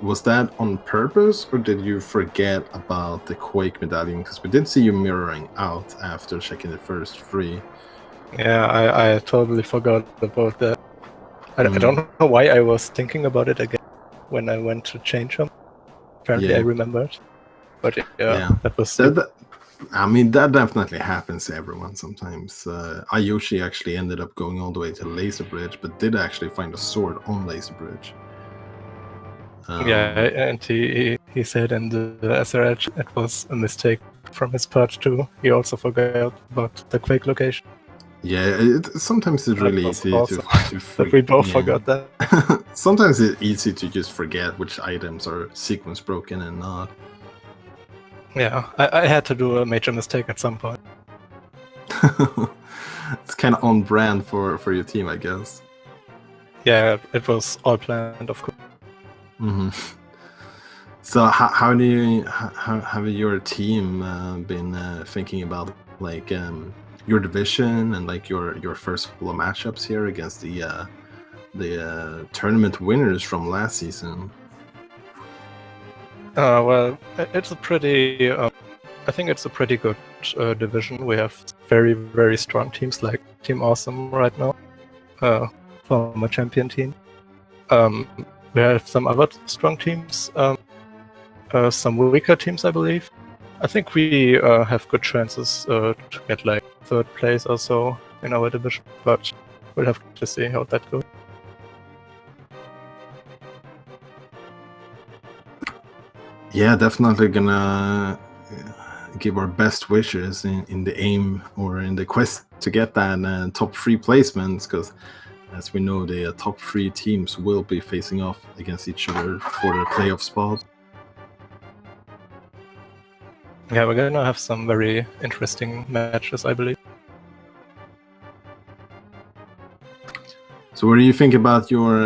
Speaker 1: was that on purpose, or did you forget about the Quake medallion? Because we did see you mirroring out after checking the first 3.
Speaker 3: Yeah, I totally forgot about that. I don't know why I was thinking about it again when I went to change them. Apparently, I remembered. But yeah, that was stupid.
Speaker 1: I mean, that definitely happens to everyone sometimes. iiYoshii actually ended up going all the way to Laser Bridge, but did actually find a sword on Laser Bridge.
Speaker 3: Yeah, and he said in the SRH it was a mistake from his part too. He also forgot about the Quake location.
Speaker 1: Yeah, sometimes it's really easy
Speaker 3: awesome
Speaker 1: to
Speaker 3: that we both forgot that.
Speaker 1: Sometimes it's easy to just forget which items are sequence broken and not.
Speaker 3: Yeah, I had to do a major mistake at some point.
Speaker 1: It's kind of on brand for your team, I guess.
Speaker 3: Yeah, it was all planned, of course.
Speaker 1: So how have your team been thinking about like your division and like your first couple of matchups here against the tournament winners from last season?
Speaker 3: Well, it's a pretty. I think it's a pretty good division. We have very, very strong teams like Team Awesome right now, former champion team. We have some other strong teams, some weaker teams, I believe. I think we have good chances to get like 3rd place or so in our division, but we'll have to see how that goes.
Speaker 1: Yeah, definitely gonna give our best wishes in the aim or in the quest to get that top 3 placements, because as we know, the top 3 teams will be facing off against each other for the playoff spot.
Speaker 3: Yeah, we're gonna have some very interesting matches, I believe.
Speaker 1: So what do you think about your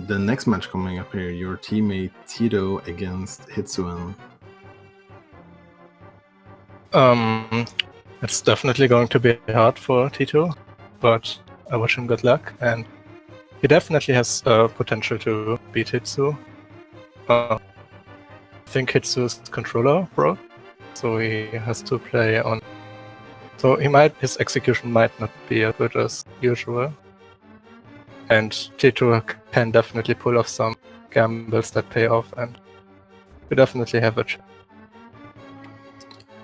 Speaker 1: the next match coming up here, your teammate Tito against Hitsuen?
Speaker 3: It's definitely going to be hard for Tito, but I wish him good luck, and he definitely has potential to beat Hitsu. I think Hitsu's controller broke, so he has to play on. So his execution might not be as good as usual, and Tito can definitely pull off some gambles that pay off, and we definitely have a chance.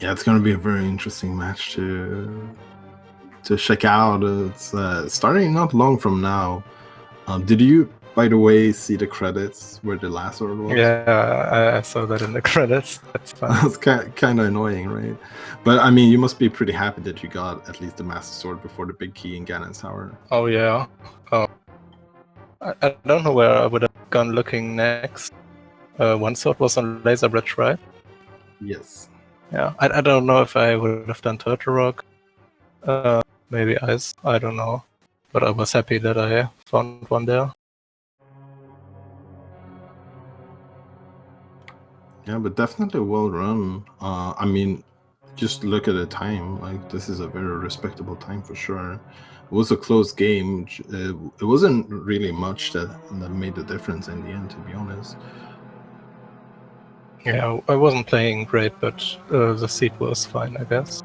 Speaker 1: Yeah, it's going to be a very interesting match to check out. It's starting not long from now. Did you, by the way, see the credits where the last sword was?
Speaker 3: Yeah, I saw that in the credits. That's fun.
Speaker 1: That's kind of annoying, right? But I mean, you must be pretty happy that you got at least the Master Sword before the big key in Ganon's Tower.
Speaker 3: Oh yeah. I don't know where I would have gone looking next. One sword was on Laser Bridge, right?
Speaker 1: Yes.
Speaker 3: Yeah, I don't know if I would have done Turtle Rock. Maybe Ice, I don't know. But I was happy that I found one there.
Speaker 1: Yeah, but definitely well run. I mean, just look at the time. Like, this is a very respectable time for sure. It was a close game. It wasn't really much that made the difference in the end, to be honest.
Speaker 3: Yeah, I wasn't playing great, but the seat was fine, I guess.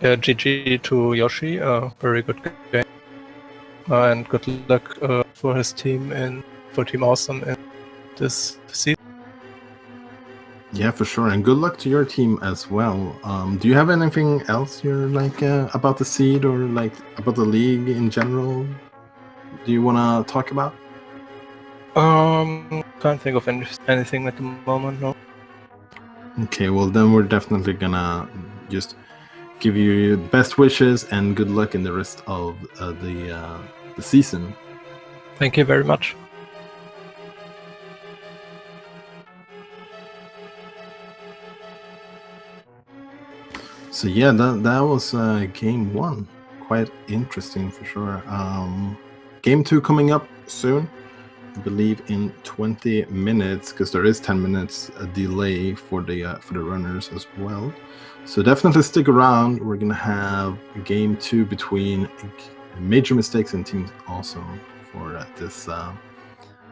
Speaker 3: GG to Yoshi, very good game. And good luck for his team and for Team Awesome in this season.
Speaker 1: Yeah, for sure, and good luck to your team as well. Do you have anything else you're like about the seed or like about the league in general? Do you want to talk about?
Speaker 3: Can't think of anything at the moment, no.
Speaker 1: Okay, well then we're definitely gonna just give you best wishes and good luck in the rest of the season.
Speaker 3: Thank you very much.
Speaker 1: So yeah, that was game 1. Quite interesting for sure. Game 2 coming up soon. I believe in 20 minutes, because there is 10 minutes a delay for the runners as well. So definitely stick around. We're gonna have game 2 between Major Mistakes and Team Awesome for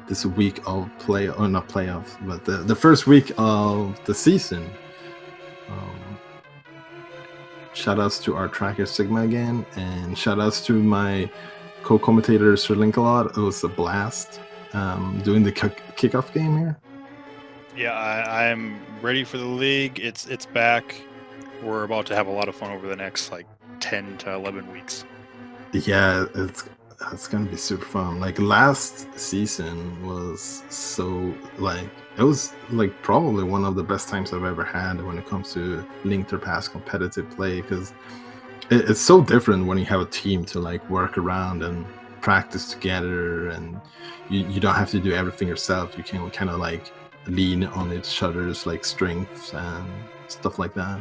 Speaker 1: this week of play, or not playoffs, but the first week of the season. Shoutouts to our tracker Sigma again, and shoutouts to my co-commentator Sir Linkalot. It was a blast doing the kickoff game here.
Speaker 2: Yeah, I'm ready for the league. It's back. We're about to have a lot of fun over the next like 10 to 11 weeks.
Speaker 1: Yeah, it's gonna be super fun. Like last season was so it was like probably one of the best times I've ever had when it comes to Link to the Past competitive play, because it's so different when you have a team to like work around and practice together, and you don't have to do everything yourself. You can kind of like lean on each other's like strengths and stuff like that.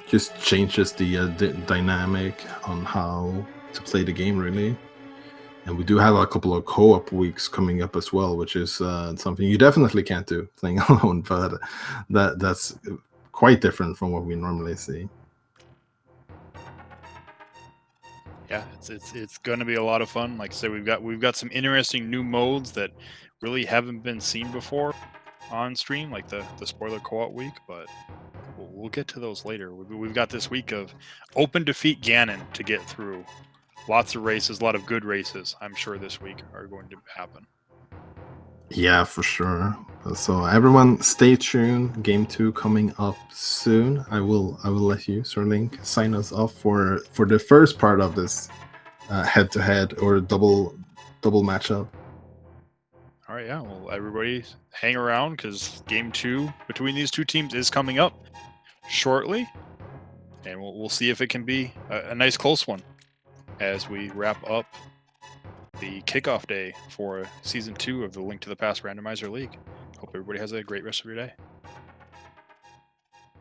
Speaker 1: Just changes the dynamic on how to play the game, really. And we do have a couple of co-op weeks coming up as well, which is something you definitely can't do playing alone, but that's quite different from what we normally see.
Speaker 2: Yeah, it's going to be a lot of fun. Like I said, we've got some interesting new modes that really haven't been seen before on stream, like the spoiler co-op week, but we'll get to those later. We've got this week of open defeat Ganon to get through. Lots of races, a lot of good races, I'm sure this week are going to happen.
Speaker 1: Yeah, for sure. So everyone stay tuned. Game 2 coming up soon. I will let you, Sir Link, sign us off for the first part of this head-to-head or double matchup.
Speaker 2: All right, yeah. Well, everybody hang around, because game 2 between these two teams is coming up shortly, and we'll see if it can be a nice close one as we wrap up the kickoff day for season 2 of the Link to the Past Randomizer League. Hope everybody has a great rest of your day.